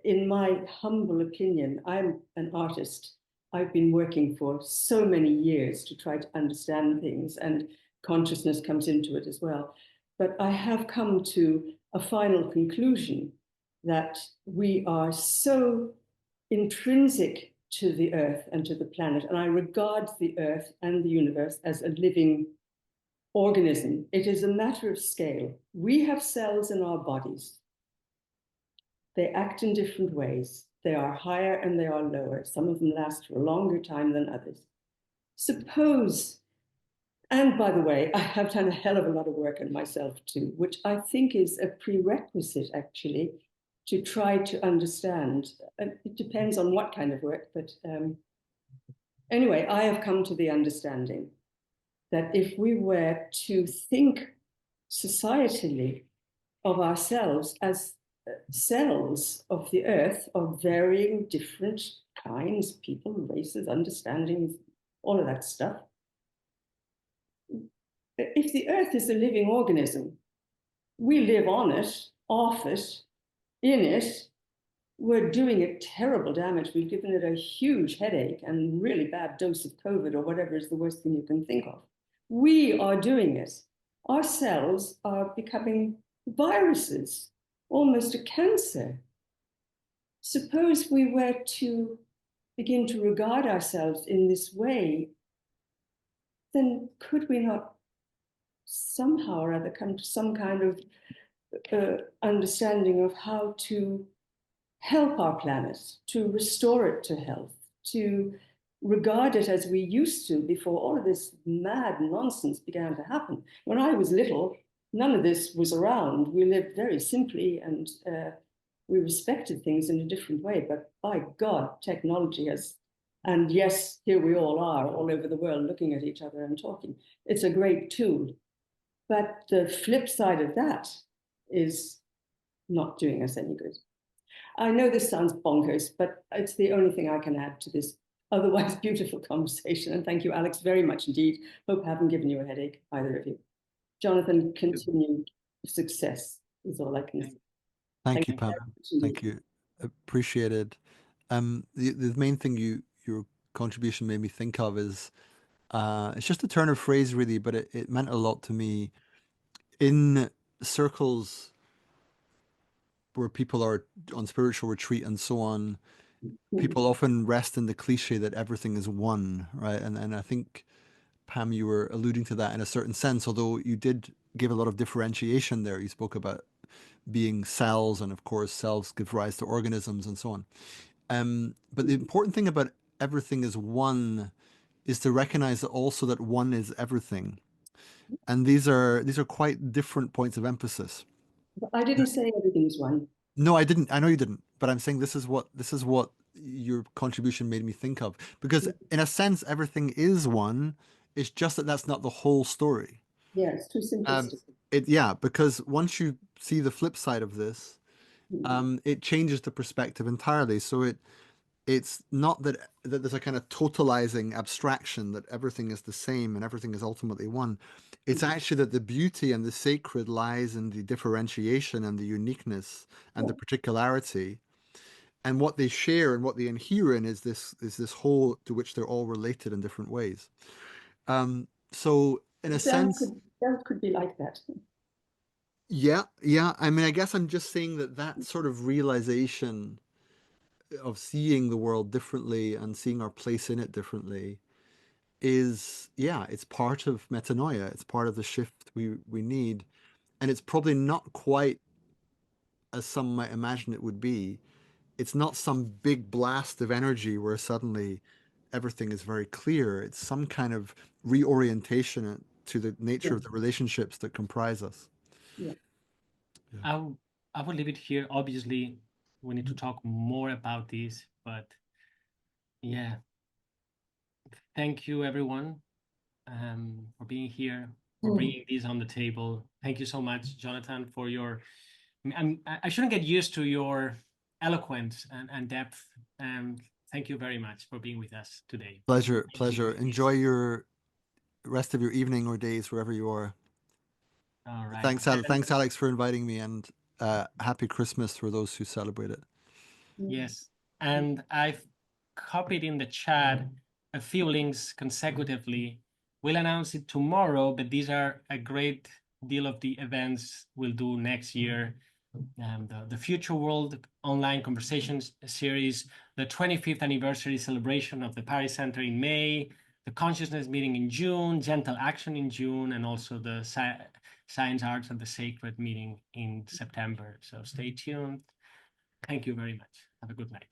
In my humble opinion, I'm an artist. I've been working for so many years to try to understand things, and consciousness comes into it as well. But I have come to a final conclusion that we are so intrinsic to the earth and to the planet, and I regard the earth and the universe as a living organism. It is a matter of scale. We have cells in our bodies. They act in different ways. They are higher and they are lower. Some of them last for a longer time than others. Suppose, and by the way, I have done a hell of a lot of work on myself too, which I think is a prerequisite actually to try to understand. It depends on what kind of work, but anyway, I have come to the understanding that if we were to think societally of ourselves as cells of the earth of varying different kinds, people, races, understandings, all of that stuff. If the earth is a living organism, we live on it, off it, in it. We're doing it terrible damage. We've given it a huge headache and really bad dose of COVID or whatever is the worst thing you can think of. We are doing it. Our cells are becoming viruses, almost a cancer. Suppose we were to begin to regard ourselves in this way, then could we not somehow or other come to some kind of understanding of how to help our planet, to restore it to health, to regard it as we used to before all of this mad nonsense began to happen. When I was little, none of this was around. We lived very simply and we respected things in a different way. But by God, technology has, and yes, here we all are all over the world looking at each other and talking. It's a great tool. But the flip side of that is not doing us any good. I know this sounds bonkers, but it's the only thing I can add to this otherwise beautiful conversation. And thank you, Àlex, very much indeed. Hope I haven't given you a headache, either of you. Jonathan, continued success is all I can say. Thank you, Pam. Thank you. Appreciated. The main thing your contribution made me think of is it's just a turn of phrase, really, but it meant a lot to me. In circles where people are on spiritual retreat and so on, people often rest in the cliche that everything is one, right? And I think, Pam, you were alluding to that in a certain sense, although you did give a lot of differentiation there. You spoke about being cells, and of course, cells give rise to organisms and so on. But the important thing about everything is one is to recognize that also that one is everything. And these are quite different points of emphasis. I didn't say everything is one. No, I didn't. I know you didn't. But I'm saying this is what your contribution made me think of. Because in a sense, everything is one. It's just that that's not the whole story. Yeah, it's too simplistic. Yeah, because once you see the flip side of this, it changes the perspective entirely. So it's not that there's a kind of totalizing abstraction that everything is the same and everything is ultimately one. It's actually that the beauty and the sacred lies in the differentiation and the uniqueness and the particularity, and what they share and what they inhere in is this whole to which they're all related in different ways. So in a sense, that could be like that. yeah. I mean, I guess I'm just saying that sort of realization of seeing the world differently and seeing our place in it differently is, it's part of metanoia. It's part of the shift we need. And it's probably not quite as some might imagine it would be. It's not some big blast of energy where suddenly everything is very clear. It's some kind of reorientation to the nature of the relationships that comprise us. Yeah. I will leave it here. Obviously, we need to talk more about this, but yeah. Thank you, everyone, for being here, for bringing this on the table. Thank you so much, Jonathan, for your... I shouldn't get used to your eloquence and depth. Thank you very much for being with us today. Pleasure. Enjoy your rest of your evening or days wherever you are. All right. Thanks, Alex, for inviting me, and happy Christmas for those who celebrate it. Yes, and I've copied in the chat a few links consecutively. We'll announce it tomorrow, but these are a great deal of the events we'll do next year. The Future World Online Conversations series, the 25th anniversary celebration of the Paris Center in May, the Consciousness meeting in June, Gentle Action in June, and also the Science, Arts, and the Sacred meeting in September. So stay tuned. Thank you very much. Have a good night.